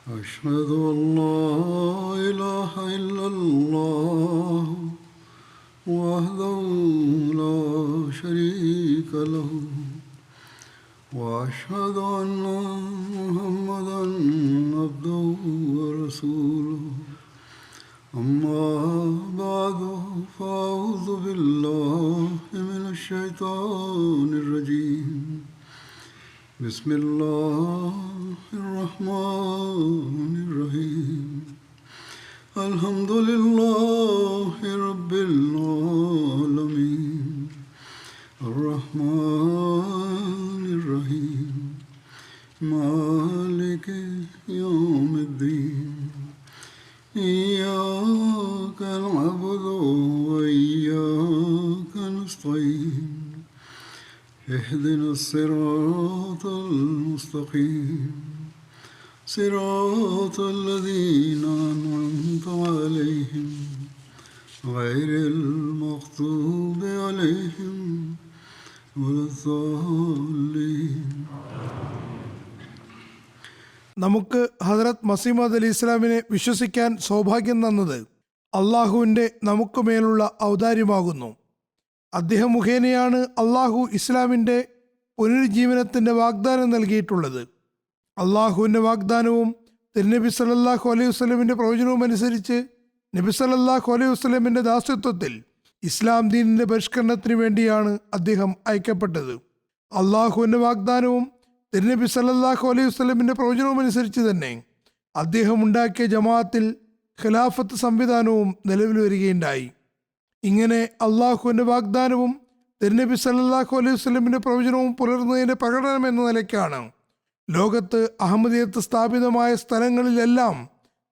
أشهد أن لا إله إلا الله وحده لا شريك له وأشهد أن محمدا عبده ورسوله أما بعد فأعوذ بالله من الشيطان الرجيم بسم الله الرحمن الرحيم الحمد لله رب العالمين الرحمن الرحيم مالك يوم الدين إياك نعبد وإياك نستعين اهدنا الصراط المستقيم صراط الذين أنعمت عليهم غير المغضوب عليهم ولا الضالين. നമുക്ക് ഹദ്റത്ത് മസീഹ് മൗഊദ് അലൈഹി ഇസ്ലാമിനെ വിശ്വസിക്കാൻ സൗഭാഗ്യം തന്നത് അള്ളാഹുവിൻ്റെ നമുക്ക് മേലുള്ള ഔദാര്യമാകുന്നു. അദ്ദേഹം മുഖേനയാണ് അള്ളാഹു ഇസ്ലാമിൻ്റെ പുനരുജ്ജീവനത്തിൻ്റെ വാഗ്ദാനം നൽകിയിട്ടുള്ളത്. അള്ളാഹുവിൻ്റെ വാഗ്ദാനവും തിരുനബി സല്ലല്ലാഹു അലൈഹി വസല്ലമിൻ്റെ പ്രവചനവും അനുസരിച്ച് നബി സല്ലല്ലാഹു അലൈഹി വസല്ലമിൻ്റെ ദാസ്യത്വത്തിൽ ഇസ്ലാം ദീനിൻ്റെ പരിഷ്കരണത്തിന് വേണ്ടിയാണ് അദ്ദേഹം അയക്കപ്പെട്ടത്. അള്ളാഹുവിൻ്റെ വാഗ്ദാനവും തിരുനബി സല്ലല്ലാഹു അലൈഹി വസല്ലമിൻ്റെ പ്രവചനവും അനുസരിച്ച് തന്നെ അദ്ദേഹം ഉണ്ടാക്കിയ ജമാഅത്തിൽ ഖിലാഫത്ത് സംവിധാനവും നിലവിൽ വരികയുണ്ടായി. ഇങ്ങനെ അള്ളാഹുവിൻ്റെ വാഗ്ദാനവും തിരുനബി സല്ലല്ലാഹു അലൈഹി വസല്ലമിൻ്റെ പ്രവചനവും പുലർന്നതിൻ്റെ പ്രകടനം എന്ന നിലയ്ക്കാണ് ലോകത്ത് അഹമ്മദിയത്ത് സ്ഥാപിതമായ സ്ഥലങ്ങളിലെല്ലാം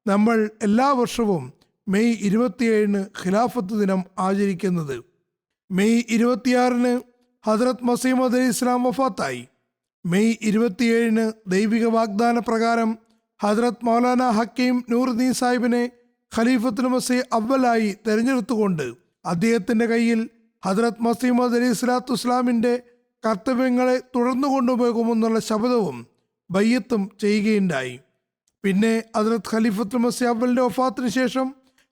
നമ്മൾ എല്ലാ വർഷവും മെയ് 27 ഖിലാഫത്ത് ദിനം ആചരിക്കുന്നത്. മെയ് 26 ഹദ്റത്ത് മസീഹ് മൗഊദ് അലൈഹി ഇസ്ലാം വഫാത്തായി. മെയ് 27 ദൈവിക വാഗ്ദാന പ്രകാരം ഹദ്റത്ത് മൗലാന ഹക്കീം നൂറുദ്ദീൻ സാഹിബിനെ ഖലീഫത്തുൽ മസീഹ് അവ്വലായി തെരഞ്ഞെടുത്തുകൊണ്ട് അദ്ദേഹത്തിൻ്റെ കയ്യിൽ ഹദ്റത്ത് മസീഹ് മൗഊദ് അലൈഹി സ്വലാത്തു വസ്സലാമിൻ്റെ കർത്തവ്യങ്ങളെ തുടർന്നു കൊണ്ടുപോകുമെന്നുള്ള ശപഥവും ബയ്യത്തും ചെയ്യുകയുണ്ടായി. പിന്നെ ഹദ്റത്ത് ഖലീഫത്തുൽ മസീഹ് അവ്വലിൻ്റെ വഫാത്തിന് ശേഷം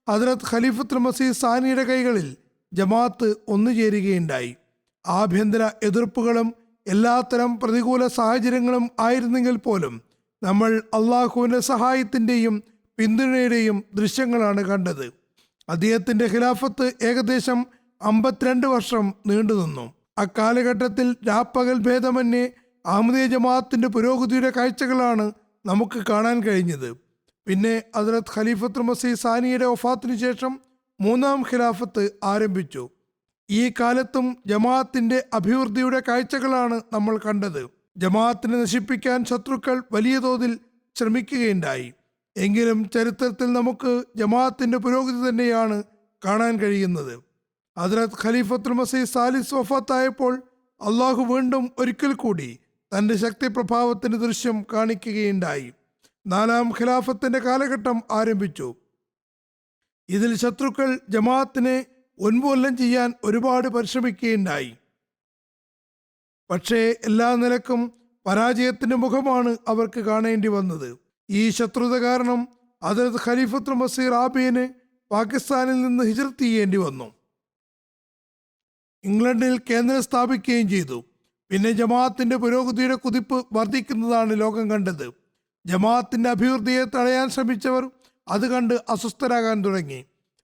ഹദ്റത്ത് ഖലീഫത്തുൽ മസീഹ് സാനിയുടെ കൈകളിൽ ജമാഅത്ത് ഒന്നുചേരുകയുണ്ടായി. ആഭ്യന്തര എതിർപ്പുകളും എല്ലാത്തരം പ്രതികൂല സാഹചര്യങ്ങളും ആയിരുന്നെങ്കിൽ പോലും നമ്മൾ അള്ളാഹുവിൻ്റെ സഹായത്തിൻ്റെയും പിന്തുണയുടെയും ദൃശ്യങ്ങളാണ് കണ്ടത്. അദ്ദേഹത്തിൻ്റെ ഖിലാഫത്ത് ഏകദേശം 52 വർഷം നീണ്ടുനിന്നു. അക്കാലഘട്ടത്തിൽ രാപ്പകൽ ഭേദമന്യേ അഹമ്മദിയ ജമാഅത്തിൻ്റെ പുരോഗതിയുടെ കാഴ്ചകളാണ് നമുക്ക് കാണാൻ കഴിഞ്ഞത്. പിന്നെ ഹദ്റത്ത് ഖലീഫത്തുൽ മസീഹ് സാനിയുടെ വഫാത്തിനു ശേഷം 3-ാം ഖിലാഫത്ത് ആരംഭിച്ചു. ഈ കാലത്തും ജമാഅത്തിൻ്റെ അഭിവൃദ്ധിയുടെ കാഴ്ചകളാണ് നമ്മൾ കണ്ടത്. ജമാഅത്തിനെ നശിപ്പിക്കാൻ ശത്രുക്കൾ വലിയ തോതിൽ ശ്രമിക്കുകയുണ്ടായി. എങ്കിലും ചരിത്രത്തിൽ നമുക്ക് ജമാഅത്തിൻ്റെ പുരോഗതി തന്നെയാണ് കാണാൻ കഴിയുന്നത്. ഹദ്റത്ത് ഖലീഫത്തുൽ മസീഹ് സാലിസ് വഫാത്തായപ്പോൾ അള്ളാഹു വീണ്ടും ഒരിക്കൽ കൂടി തൻ്റെ ശക്തി പ്രഭാവത്തിൻ്റെ ദൃശ്യം കാണിക്കുകയുണ്ടായി. 4-ാം ഖിലാഫത്തിൻ്റെ കാലഘട്ടം ആരംഭിച്ചു. ഇതിൽ ശത്രുക്കൾ ജമാഅത്തിനെ ഉന്മൂലനം ചെയ്യാൻ ഒരുപാട് പരിശ്രമിക്കുകയുണ്ടായി. പക്ഷേ എല്ലാ നിലക്കും പരാജയത്തിൻ്റെ മുഖമാണ് അവർക്ക് കാണേണ്ടി വന്നത്. ഈ ശത്രുത കാരണം ഹദ്റത്ത് ഖലീഫത്തുൽ മസീഹ് റാബിയന് പാകിസ്ഥാനിൽ നിന്ന് ഹിജ്റത്ത് ചെയ്യേണ്ടി വന്നു. ഇംഗ്ലണ്ടിൽ കേന്ദ്രം സ്ഥാപിക്കുകയും ചെയ്തു. പിന്നെ ജമാഅത്തിൻ്റെ പുരോഗതിയുടെ കുതിപ്പ് വർദ്ധിക്കുന്നതാണ് ലോകം കണ്ടത്. ജമാഅത്തിൻ്റെ അഭിവൃദ്ധിയെ തടയാൻ ശ്രമിച്ചവർ അത് കണ്ട് അസ്വസ്ഥരാകാൻ തുടങ്ങി.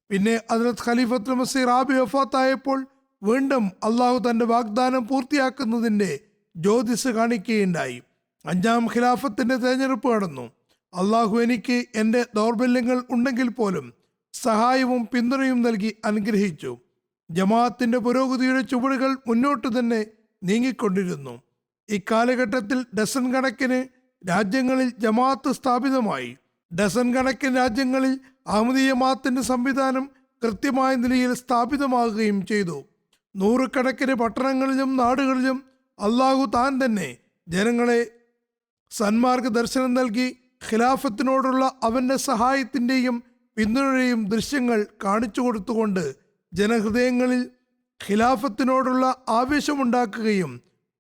പിന്നെ ഹദ്റത്ത് ഖലീഫത്തുൽ മസീഹ് റാബി വഫാത്തായപ്പോൾ വീണ്ടും അള്ളാഹു തൻ്റെ വാഗ്ദാനം പൂർത്തിയാക്കുന്നതിൻ്റെ ജ്യോതിസ് കാണിക്കുകയുണ്ടായി. 5-ാം ഖിലാഫത്തിൻ്റെ തെരഞ്ഞെടുപ്പ് നടന്നു. അള്ളാഹു എനിക്ക് എൻ്റെ ദൗർബല്യങ്ങൾ ഉണ്ടെങ്കിൽ പോലും സഹായവും പിന്തുണയും നൽകി അനുഗ്രഹിച്ചു. ജമാഅത്തിൻ്റെ പുരോഗതിയുടെ ചുവടുകൾ മുന്നോട്ട് തന്നെ നീങ്ങിക്കൊണ്ടിരുന്നു. ഇക്കാലഘട്ടത്തിൽ ഡസൻ കണക്കിന് രാജ്യങ്ങളിൽ ജമാഅത്ത് സ്ഥാപിതമായി. ഡസൻ കണക്കിന് രാജ്യങ്ങളിൽ അഹമ്മദീയ ജമാഅത്തിൻ്റെ സംവിധാനം കൃത്യമായ നിലയിൽ സ്ഥാപിതമാകുകയും ചെയ്തു. 100 കണക്കിന് പട്ടണങ്ങളിലും നാടുകളിലും അള്ളാഹു താൻ തന്നെ ജനങ്ങളെ സന്മാർഗ ദർശനം നൽകി ഖിലാഫത്തിനോടുള്ള അവൻ്റെ സഹായത്തിൻ്റെയും പിന്തുണയുടെയും ദൃശ്യങ്ങൾ കാണിച്ചു കൊടുത്തുകൊണ്ട് ജനഹൃദയങ്ങളിൽ ഖിലാഫത്തിനോടുള്ള ആവേശമുണ്ടാക്കുകയും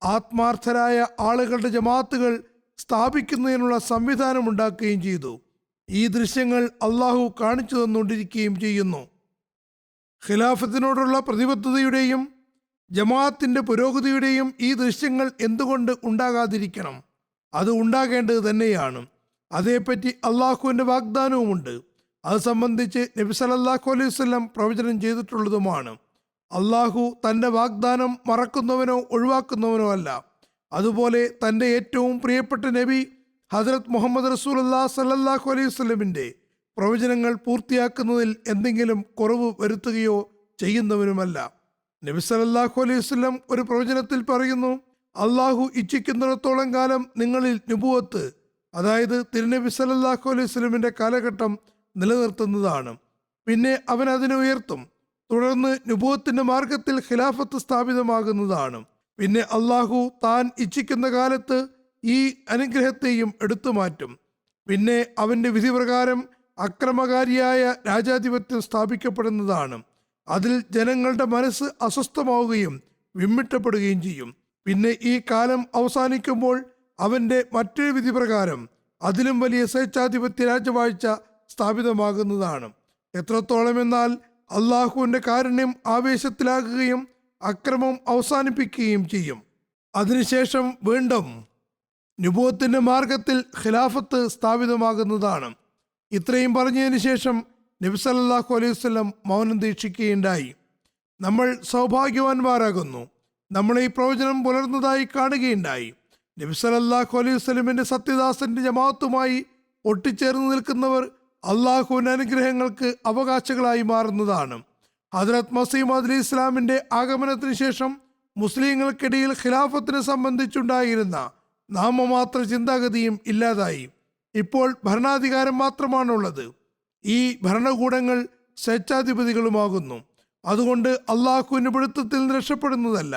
ആത്മാർത്ഥരായ ആളുകളുടെ ജമാഅത്തുകൾ സ്ഥാപിക്കുന്നതിനുള്ള സംവിധാനം ഉണ്ടാക്കുകയും ചെയ്തു. ഈ ദൃശ്യങ്ങൾ അള്ളാഹു കാണിച്ചു തന്നുകൊണ്ടിരിക്കുകയും ചെയ്യുന്നു. ഖിലാഫത്തിനോടുള്ള പ്രതിബദ്ധതയുടെയും ജമാഅത്തിന്റെ പുരോഗതിയുടെയും ഈ ദൃശ്യങ്ങൾ എന്തുകൊണ്ട് ഉണ്ടാകാതിരിക്കണം? അത് ഉണ്ടാകേണ്ടത് തന്നെയാണ്. അതേപ്പറ്റി അള്ളാഹുവിൻ്റെ വാഗ്ദാനവുമുണ്ട്. അത് സംബന്ധിച്ച് നബി സല്ലല്ലാഹു അലൈഹി വസല്ലം പ്രവചനം ചെയ്തിട്ടുള്ളതുമാണ്. അള്ളാഹു തൻ്റെ വാഗ്ദാനം മറക്കുന്നവനോ ഒഴിവാക്കുന്നവനോ അല്ല. അതുപോലെ തൻ്റെ ഏറ്റവും പ്രിയപ്പെട്ട നബി ഹദ്രത്ത് മുഹമ്മദ് റസൂലുള്ളാഹി സ്വല്ലല്ലാഹു അലൈഹി വസല്ലമിൻ്റെ പ്രവചനങ്ങൾ പൂർത്തിയാക്കുന്നതിൽ എന്തെങ്കിലും കുറവ് വരുത്തുകയോ ചെയ്യുന്നവനുമല്ല. നബി സല്ലല്ലാഹു അലൈഹി വസല്ലം ഒരു പ്രവചനത്തിൽ പറയുന്നു, അള്ളാഹു ഇച്ഛിക്കുന്നിടത്തോളം കാലം നിങ്ങളിൽ നുബുവത്ത്, അതായത് തിരുനബി സല്ലല്ലാഹു അലൈഹി വസല്ലമിൻ്റെ കാലഘട്ടം നിലനിർത്തുന്നതാണ്. പിന്നെ അവൻ അതിനെ ഉയർത്തും. തുടർന്ന് നുബുവത്തിന്റെ മാർഗത്തിൽ ഖിലാഫത്ത് സ്ഥാപിതമാകുന്നതാണ്. പിന്നെ അള്ളാഹു താൻ ഇച്ഛിക്കുന്ന കാലത്ത് ഈ അനുഗ്രഹത്തെയും എടുത്തു മാറ്റും. പിന്നെ അവന്റെ വിധി പ്രകാരം അക്രമകാരിയായ രാജാധിപത്യം സ്ഥാപിക്കപ്പെടുന്നതാണ്. അതിൽ ജനങ്ങളുടെ മനസ്സ് അസ്വസ്ഥമാവുകയും വിമ്മിട്ടപ്പെടുകയും ചെയ്യും. പിന്നെ ഈ കാലം അവസാനിക്കുമ്പോൾ അവന്റെ മറ്റൊരു വിധി പ്രകാരം അതിലും വലിയ സ്വേച്ഛാധിപത്യ രാജവാഴ്ച സ്ഥാപിതമാകുന്നതാണ്. എത്രത്തോളം എന്നാൽ അള്ളാഹുവിന്റെ കാരുണ്യം ആവേശത്തിലാകുകയും അക്രമം അവസാനിപ്പിക്കുകയും ചെയ്യും. അതിനുശേഷം വീണ്ടും നുബുവത്തിന്റെ മാർഗത്തിൽ ഖിലാഫത്ത് സ്ഥാപിതമാകുന്നതാണ്. ഇത്രയും പറഞ്ഞതിന് ശേഷം നബി സല്ലല്ലാഹു അലൈഹി വസല്ലം മൗനം ദീക്ഷിക്കുകയുണ്ടായി. നമ്മൾ സൗഭാഗ്യവാന്മാരാകുന്നു. നമ്മൾ ഈ പ്രവചനം പുലർന്നതായി കാണുകയുണ്ടായി. നബി സല്ലല്ലാഹു അലൈഹി വസല്ലമിന്റെ സത്യദാസന്റെ ജമാഅത്തുമായി ഒട്ടിച്ചേർന്ന് നിൽക്കുന്നവർ അള്ളാഹുവിന്റെ അനുഗ്രഹങ്ങൾക്ക് അവകാശികളായി മാറുന്നതാണ്. ഹദ്രത്ത് മസീഹ് മൗഊദ് അലൈഹി ഇസ്ലാമിന്റെ ആഗമനത്തിന് ശേഷം മുസ്ലിങ്ങൾക്കിടയിൽ ഖിലാഫത്തിനെ സംബന്ധിച്ചുണ്ടായിരുന്ന നാമമാത്ര ചിന്താഗതിയും ഇല്ലാതായി. ഇപ്പോൾ ഭരണാധികാരം മാത്രമാണുള്ളത്. ഈ ഭരണകൂടങ്ങൾ സ്വേച്ഛാധിപതികളുമാകുന്നു. അതുകൊണ്ട് അള്ളാഹുവിന്റെ പിടുത്തത്തിൽ നിന്ന് രക്ഷപ്പെടുന്നതല്ല.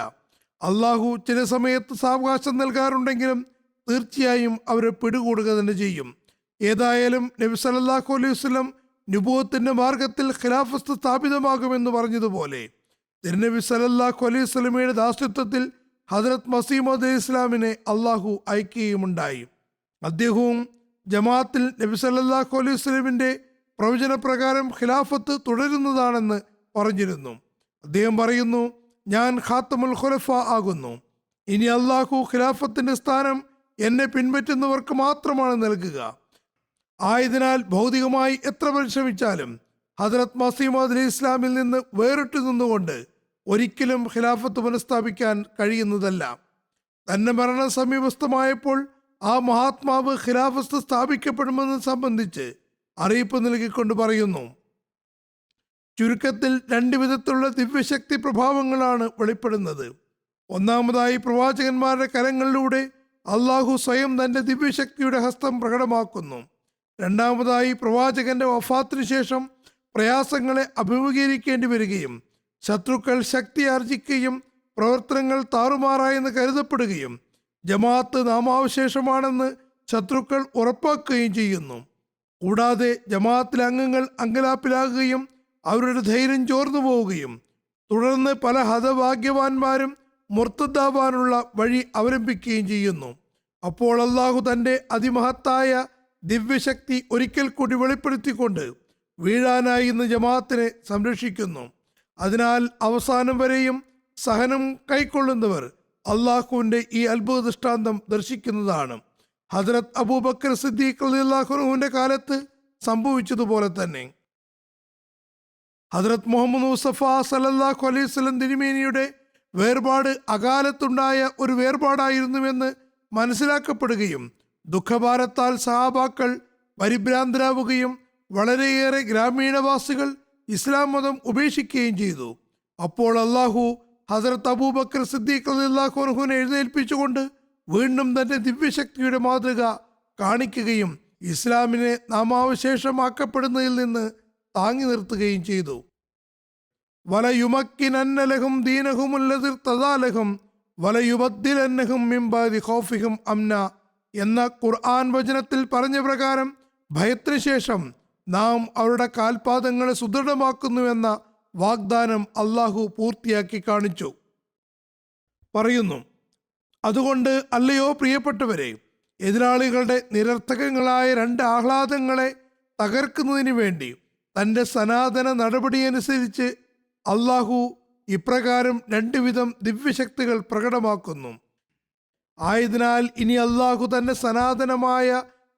അള്ളാഹു ചില സമയത്ത് സാവകാശം നൽകാറുണ്ടെങ്കിലും തീർച്ചയായും അവരെ പിടികൂടുക തന്നെ ചെയ്യും. ഏതായാലും നബി സല്ലല്ലാഹു അലൈഹി വസല്ലം നുബുവത്തിന്റെ മാർഗത്തിൽ ഖിലാഫത്ത് സ്ഥാപിതമാകുമെന്ന് പറഞ്ഞതുപോലെ തിരുനബി സല്ലല്ലാഹു അലൈഹി വസല്ലമയുടെ ദാസ്യത്വത്തിൽ ഹദ്രത്ത് മസീഹ് മൗഊദ് അലൈഹി ഇസ്ലാമിനെ അള്ളാഹു അയക്കുകയുമുണ്ടായി. അദ്ദേഹവും ജമാഅത്തിൽ നബി സല്ലല്ലാഹു അലൈഹി വസല്ലമിന്റെ പ്രവചനപ്രകാരം ഖിലാഫത്ത് തുടരുന്നതാണെന്ന് പറഞ്ഞിരുന്നു. അദ്ദേഹം പറയുന്നു, ഞാൻ ഖാത്തമുൽ ഖുലഫ ആകുന്നു. ഇനി അള്ളാഹു ഖിലാഫത്തിന്റെ സ്ഥാനം എന്നെ പിൻപറ്റുന്നവർക്ക് മാത്രമാണ് നൽകുക. ആയതിനാൽ ഭൗതികമായി എത്ര പരിശ്രമിച്ചാലും ഹദ്രത്ത് മസീഹ് മൗഊദ് അലൈഹി ഇസ്ലാമിൽ നിന്ന് വേറിട്ട് നിന്നുകൊണ്ട് ഒരിക്കലും ഖിലാഫത്ത് പുനഃസ്ഥാപിക്കാൻ കഴിയുന്നതല്ല. തന്നെ മരണം സമീപസ്ഥമായപ്പോൾ ആ മഹാത്മാവ് ഖിലാഫത്ത് സ്ഥാപിക്കപ്പെടുമെന്ന് സംബന്ധിച്ച് അറിയിപ്പ് നൽകിക്കൊണ്ട് പറയുന്നു, ചുരുക്കത്തിൽ രണ്ട് വിധത്തിലുള്ള ദിവ്യശക്തി പ്രഭാവങ്ങളാണ് വെളിപ്പെടുന്നത്. ഒന്നാമതായി പ്രവാചകന്മാരുടെ കരങ്ങളിലൂടെ അള്ളാഹു സ്വയം തന്റെ ദിവ്യശക്തിയുടെ ഹസ്തം പ്രകടമാക്കുന്നു. രണ്ടാമതായി പ്രവാചകന്റെ വഫാത്തിനു ശേഷം പ്രയാസങ്ങളെ അഭിമുഖീകരിക്കേണ്ടി വരികയും ശത്രുക്കൾ ശക്തി ആർജിക്കുകയും പ്രവർത്തനങ്ങൾ താറുമാറായെന്ന് കരുതപ്പെടുകയും ജമാഅത്ത് നാമാവശേഷമാണെന്ന് ശത്രുക്കൾ ഉറപ്പാക്കുകയും ചെയ്യുന്നു. കൂടാതെ ജമാഅത്തിലെ അംഗങ്ങൾ അങ്കലാപ്പിലാകുകയും അവരുടെ ധൈര്യം ചോർന്നു പോവുകയും തുടർന്ന് പല ഹതഭാഗ്യവാന്മാരും മുർത്തദ്ദാവാനുള്ള വഴി അവലംബിക്കുകയും ചെയ്യുന്നു. അപ്പോൾ അള്ളാഹു തൻ്റെ അതിമഹത്തായ ദിവ്യശക്തി ഒരിക്കൽ കൂടി വെളിപ്പെടുത്തിക്കൊണ്ട് വീഴാനായി ഇന്ന് ജമാഅത്തിനെ സംരക്ഷിക്കുന്നു. അതിനാൽ അവസാനം വരെയും സഹനം കൈക്കൊള്ളുന്നവർ അള്ളാഹുവിൻ്റെ ഈ അത്ഭുത ദൃഷ്ടാന്തം ദർശിക്കുന്നതാണ്. ഹദ്രത്ത് അബൂബക്കർ സിദ്ദീഖ് റളിയല്ലാഹു അൻഹുവിന്റെ കാലത്ത് സംഭവിച്ചതുപോലെ തന്നെ ഹദ്രത്ത് മുഹമ്മദ് മുസ്തഫ സല്ലല്ലാഹു അലൈഹി വസല്ലം തിരുമേനിയുടെ വേർപാട് അകാലത്തുണ്ടായ ഒരു വേർപാടായിരുന്നുവെന്ന് മനസ്സിലാക്കപ്പെടുകയും ദുഃഖഭാരത്താൽ സഹാബാക്കൾ പരിഭ്രാന്തരാവുകയും വളരെയേറെ ഗ്രാമീണവാസികൾ ഇസ്ലാം മതം ഉപേക്ഷിക്കുകയും ചെയ്തു. അപ്പോൾ അള്ളാഹു ഹദ്രത്ത് അബൂബക്കർ സിദ്ദീഖ് റളിയല്ലാഹു അൻഹുവിനെ എഴുന്നേൽപ്പിച്ചുകൊണ്ട് വീണ്ടും തന്റെ ദിവ്യശക്തിയുടെ മാതൃക കാണിക്കുകയും ഇസ്ലാമിനെ നാമാവശേഷമാക്കപ്പെടുന്നതിൽ നിന്ന് താങ്ങി നിർത്തുകയും ചെയ്തു. വലയുമക്കിനന്നലഹും ദീനഹുമുല്ലദി ഇർതദാലഹും വലയുബദ്ദിലന്നഹും മിൻ ബഅദി ഖൗഫിഹിം അംന എന്ന ഖുർആൻ വചനത്തിൽ പറഞ്ഞ പ്രകാരം ഭയത്തിന് ശേഷം നാം അവരുടെ കാൽപാദങ്ങളെ സുദൃഢമാക്കുന്നുവെന്ന വാഗ്ദാനം അള്ളാഹു പൂർത്തിയാക്കി കാണിച്ചു. പറയുന്നു, അതുകൊണ്ട് അല്ലയോ പ്രിയപ്പെട്ടവരെ, എതിരാളികളുടെ നിരർത്ഥകങ്ങളായ രണ്ട് ആഹ്ലാദങ്ങളെ തകർക്കുന്നതിന് വേണ്ടി തൻ്റെ സനാതന നടപടിയനുസരിച്ച് അള്ളാഹു ഇപ്രകാരം രണ്ടുവിധം ദിവ്യശക്തികൾ പ്രകടമാക്കുന്നു. ആയതിനാൽ ഇനി അള്ളാഹു തൻ്റെ സനാതനമായ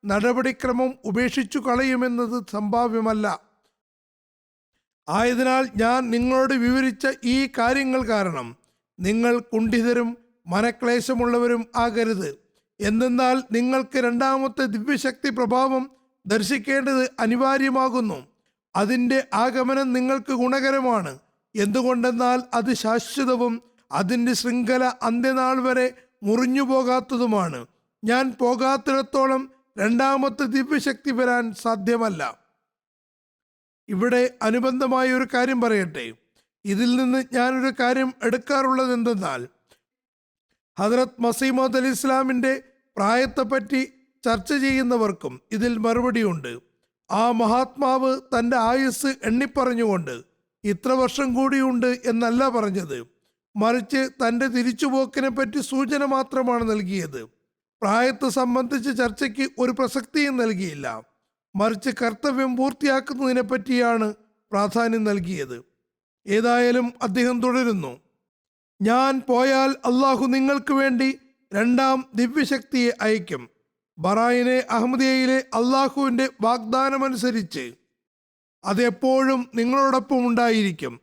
നടപടിക്രമം ഉപേക്ഷിച്ചു കളയുമെന്നത് സംഭാവ്യമല്ല. ആയതിനാൽ ഞാൻ നിങ്ങളോട് വിവരിച്ച ഈ കാര്യങ്ങൾ കാരണം നിങ്ങൾ കുണ്ഠിതരും മനക്ലേശമുള്ളവരും ആകരുത്. എന്തെന്നാൽ നിങ്ങൾക്ക് രണ്ടാമത്തെ ദിവ്യശക്തി പ്രഭാവം ദർശിക്കേണ്ടത് അനിവാര്യമാകുന്നു. അതിൻ്റെ ആഗമനം നിങ്ങൾക്ക് ഗുണകരമാണ്. എന്തുകൊണ്ടെന്നാൽ അത് ശാശ്വതവും അതിൻ്റെ ശൃംഖല അന്ത്യനാൾ വരെ മുറിഞ്ഞു പോകാത്തതുമാണ്. ഞാൻ പോകാത്തിടത്തോളം രണ്ടാമത്തെ ദിവ്യശക്തി വരാൻ സാധ്യമല്ല. ഇവിടെ അനുബന്ധമായ ഒരു കാര്യം പറയട്ടെ. ഇതിൽ നിന്ന് ഞാനൊരു കാര്യം എടുക്കാറുള്ളത് എന്തെന്നാൽ, ഹദ്രത്ത് മസീഹ് മൗഊദ് അലൈഹി ഇസ്ലാമിൻ്റെ പ്രായത്തെപ്പറ്റി ചർച്ച ചെയ്യുന്നവർക്കും ഇതിൽ മറുപടിയുണ്ട്. ആ മഹാത്മാവ് തൻ്റെ ആയുസ് എണ്ണിപ്പറഞ്ഞുകൊണ്ട് ഇത്ര വർഷം കൂടിയുണ്ട് എന്നല്ല പറഞ്ഞത്, മറിച്ച് തൻ്റെ തിരിച്ചുപോക്കിനെ പറ്റി സൂചന മാത്രമാണ് നൽകിയത്. പ്രായത്തെ സംബന്ധിച്ച് ചർച്ചയ്ക്ക് ഒരു പ്രസക്തിയും നൽകിയില്ല, മറിച്ച് കർത്തവ്യം പൂർത്തിയാക്കുന്നതിനെ പറ്റിയാണ് പ്രാധാന്യം നൽകിയത്. ഏതായാലും അദ്ദേഹം തുടരുന്നു, ഞാൻ പോയാൽ അള്ളാഹു നിങ്ങൾക്ക് വേണ്ടി രണ്ടാം ദിവ്യശക്തിയെ അയക്കും. ബറായിനെ അഹമ്മദിയയിലെ അള്ളാഹുവിൻ്റെ വാഗ്ദാനമനുസരിച്ച് അതെപ്പോഴും നിങ്ങളോടൊപ്പം ഉണ്ടായിരിക്കും.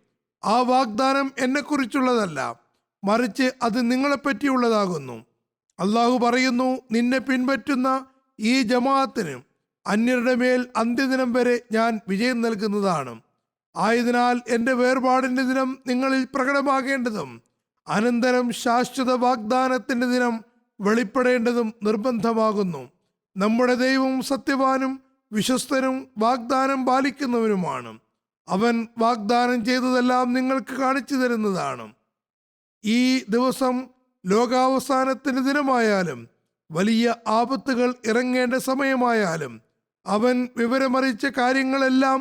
ആ വാഗ്ദാനം എന്നെക്കുറിച്ചുള്ളതല്ല, മറിച്ച് അത് നിങ്ങളെപ്പറ്റിയുള്ളതാകുന്നു. അള്ളാഹു പറയുന്നു, നിന്നെ പിൻപറ്റുന്ന ഈ ജമാഅത്തിന് അന്യരുടെ മേൽ അന്ത്യദിനം വരെ ഞാൻ വിജയം നൽകുന്നതാണ്. ആയതിനാൽ എൻ്റെ വേർപാടിൻ്റെ ദിനം നിങ്ങളിൽ പ്രകടമാകേണ്ടതും അനന്തരം ശാശ്വത വാഗ്ദാനത്തിൻ്റെ ദിനം വെളിപ്പെടേണ്ടതും നിർബന്ധമാകുന്നു. നമ്മുടെ ദൈവം സത്യവാനും വിശ്വസ്തനും വാഗ്ദാനം പാലിക്കുന്നവനുമാണ്. അവൻ വാഗ്ദാനം ചെയ്തതെല്ലാം നിങ്ങൾക്ക് കാണിച്ചു തരുന്നതാണ്. ഈ ദിവസം ലോകാവസാനത്തിൻ്റെ ദിനമായാലും വലിയ ആപത്തുകൾ ഇറങ്ങേണ്ട സമയമായാലും അവൻ വിവരമറിയിച്ച കാര്യങ്ങളെല്ലാം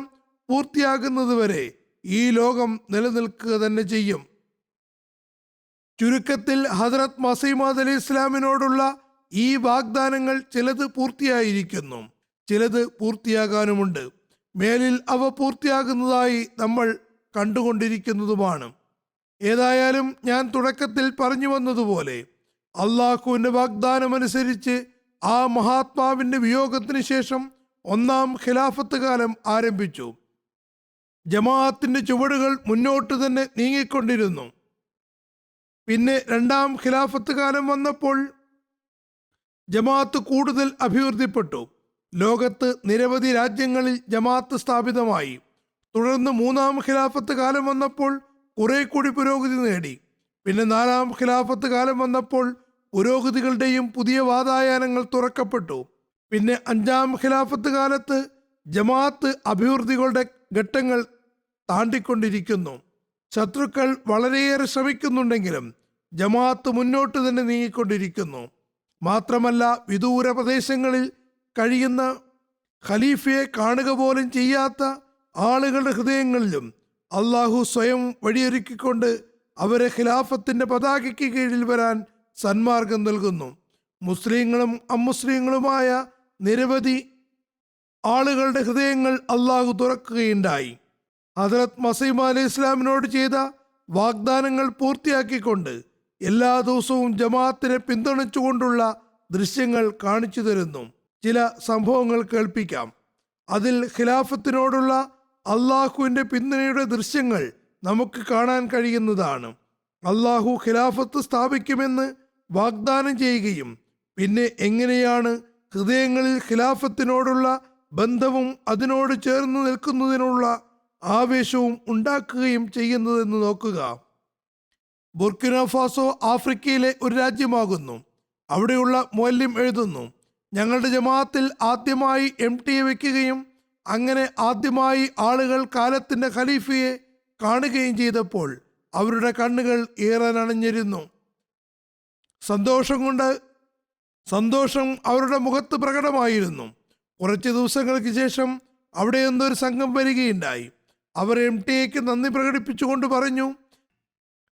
പൂർത്തിയാകുന്നതുവരെ ഈ ലോകം നിലനിൽക്കുക തന്നെ ചെയ്യും. ചുരുക്കത്തിൽ ഹദ്രത്ത് മസീഹ് മൗഊദ് അലൈഹി ഇസ്ലാമിനോടുള്ള ഈ വാഗ്ദാനങ്ങൾ ചിലത് പൂർത്തിയായിരിക്കുന്നു, ചിലത് പൂർത്തിയാകാനുമുണ്ട്. മേലിൽ അവ പൂർത്തിയാകുന്നതായി നമ്മൾ കണ്ടുകൊണ്ടിരിക്കുന്നതുമാണ്. ഏതായാലും ഞാൻ തുടക്കത്തിൽ പറഞ്ഞു വന്നതുപോലെ അള്ളാഹുവിൻ്റെ വാഗ്ദാനമനുസരിച്ച് ആ മഹാത്മാവിൻ്റെ വിയോഗത്തിന് ശേഷം ഒന്നാം ഖിലാഫത്ത് കാലം ആരംഭിച്ചു. ജമാഅത്തിൻ്റെ ചുവടുകൾ മുന്നോട്ട് തന്നെ നീങ്ങിക്കൊണ്ടിരുന്നു. പിന്നെ രണ്ടാം ഖിലാഫത്ത് കാലം വന്നപ്പോൾ ജമാഅത്ത് കൂടുതൽ അഭിവൃദ്ധിപ്പെട്ടു. ലോകത്ത് നിരവധി രാജ്യങ്ങളിൽ ജമാഅത്ത് സ്ഥാപിതമായി. തുടർന്ന് മൂന്നാം ഖിലാഫത്ത് കാലം വന്നപ്പോൾ കുറെ കൂടി പുരോഗതി നേടി. പിന്നെ നാലാം ഖിലാഫത്ത് കാലം വന്നപ്പോൾ പുരോഗതികളുടെയും പുതിയ വാതായനങ്ങൾ തുറക്കപ്പെട്ടു. പിന്നെ അഞ്ചാം ഖിലാഫത്ത് കാലത്ത് ജമാഅത്ത് അഭിവൃദ്ധികളുടെ ഘട്ടങ്ങൾ താണ്ടിക്കൊണ്ടിരിക്കുന്നു. ശത്രുക്കൾ വളരെയേറെ ശ്രമിക്കുന്നുണ്ടെങ്കിലും ജമാഅത്ത് മുന്നോട്ട് തന്നെ നീങ്ങിക്കൊണ്ടിരിക്കുന്നു. മാത്രമല്ല, വിദൂര പ്രദേശങ്ങളിൽ കഴിയുന്ന ഖലീഫയെ കാണുക പോലും ചെയ്യാത്ത ആളുകളുടെ ഹൃദയങ്ങളിലും അള്ളാഹു സ്വയം വഴിയൊരുക്കിക്കൊണ്ട് അവരെ ഖിലാഫത്തിൻ്റെ പതാകയ്ക്ക് കീഴിൽ വരാൻ സന്മാർഗം നൽകുന്നു. മുസ്ലിങ്ങളും അമുസ്ലിങ്ങളുമായ നിരവധി ആളുകളുടെ ഹൃദയങ്ങൾ അള്ളാഹു തുറക്കുകയുണ്ടായി. ഹദ്രത്ത് മസീഹ് മൗഊദ് അലൈഹി ഇസ്ലാമിനോട് ചെയ്ത വാഗ്ദാനങ്ങൾ പൂർത്തിയാക്കിക്കൊണ്ട് എല്ലാ ദിവസവും ജമാഅത്തിനെ പിന്തുണച്ചുകൊണ്ടുള്ള ദൃശ്യങ്ങൾ കാണിച്ചു തരുന്നു. ചില സംഭവങ്ങൾ കേൾപ്പിക്കാം. അതിൽ ഖിലാഫത്തിനോടുള്ള അള്ളാഹുവിൻ്റെ പിന്തുണയുടെ ദൃശ്യങ്ങൾ നമുക്ക് കാണാൻ കഴിയുന്നതാണ്. അള്ളാഹു ഖിലാഫത്ത് സ്ഥാപിക്കുമെന്ന് വാഗ്ദാനം ചെയ്യുകയും പിന്നെ എങ്ങനെയാണ് ഹൃദയങ്ങളിൽ ഖിലാഫത്തിനോടുള്ള ബന്ധവും അതിനോട് ചേർന്ന് നിൽക്കുന്നതിനുള്ള ആവേശവും ഉണ്ടാക്കുകയും ചെയ്യുന്നതെന്ന് നോക്കുക. ബുർക്കിന ഫാസോ ആഫ്രിക്കയിലെ ഒരു രാജ്യമാകുന്നു. അവിടെയുള്ള മുഅല്ലിം എഴുതുന്നു, ഞങ്ങളുടെ ജമാഅത്തിൽ ആദ്യമായി MTA വയ്ക്കുകയും അങ്ങനെ ആദ്യമായി ആളുകൾ കാലത്തിൻ്റെ ഖലീഫയെ കാണുകയും ചെയ്തപ്പോൾ അവരുടെ കണ്ണുകൾ ഏറെ നനഞ്ഞിരുന്നു. സന്തോഷം അവരുടെ മുഖത്ത് പ്രകടമായിരുന്നു. കുറച്ച് ദിവസങ്ങൾക്ക് ശേഷം അവിടെ എന്തൊരു സംഘം വരികയുണ്ടായി. അവർ MTAക്ക് നന്ദി പ്രകടിപ്പിച്ചുകൊണ്ട് പറഞ്ഞു,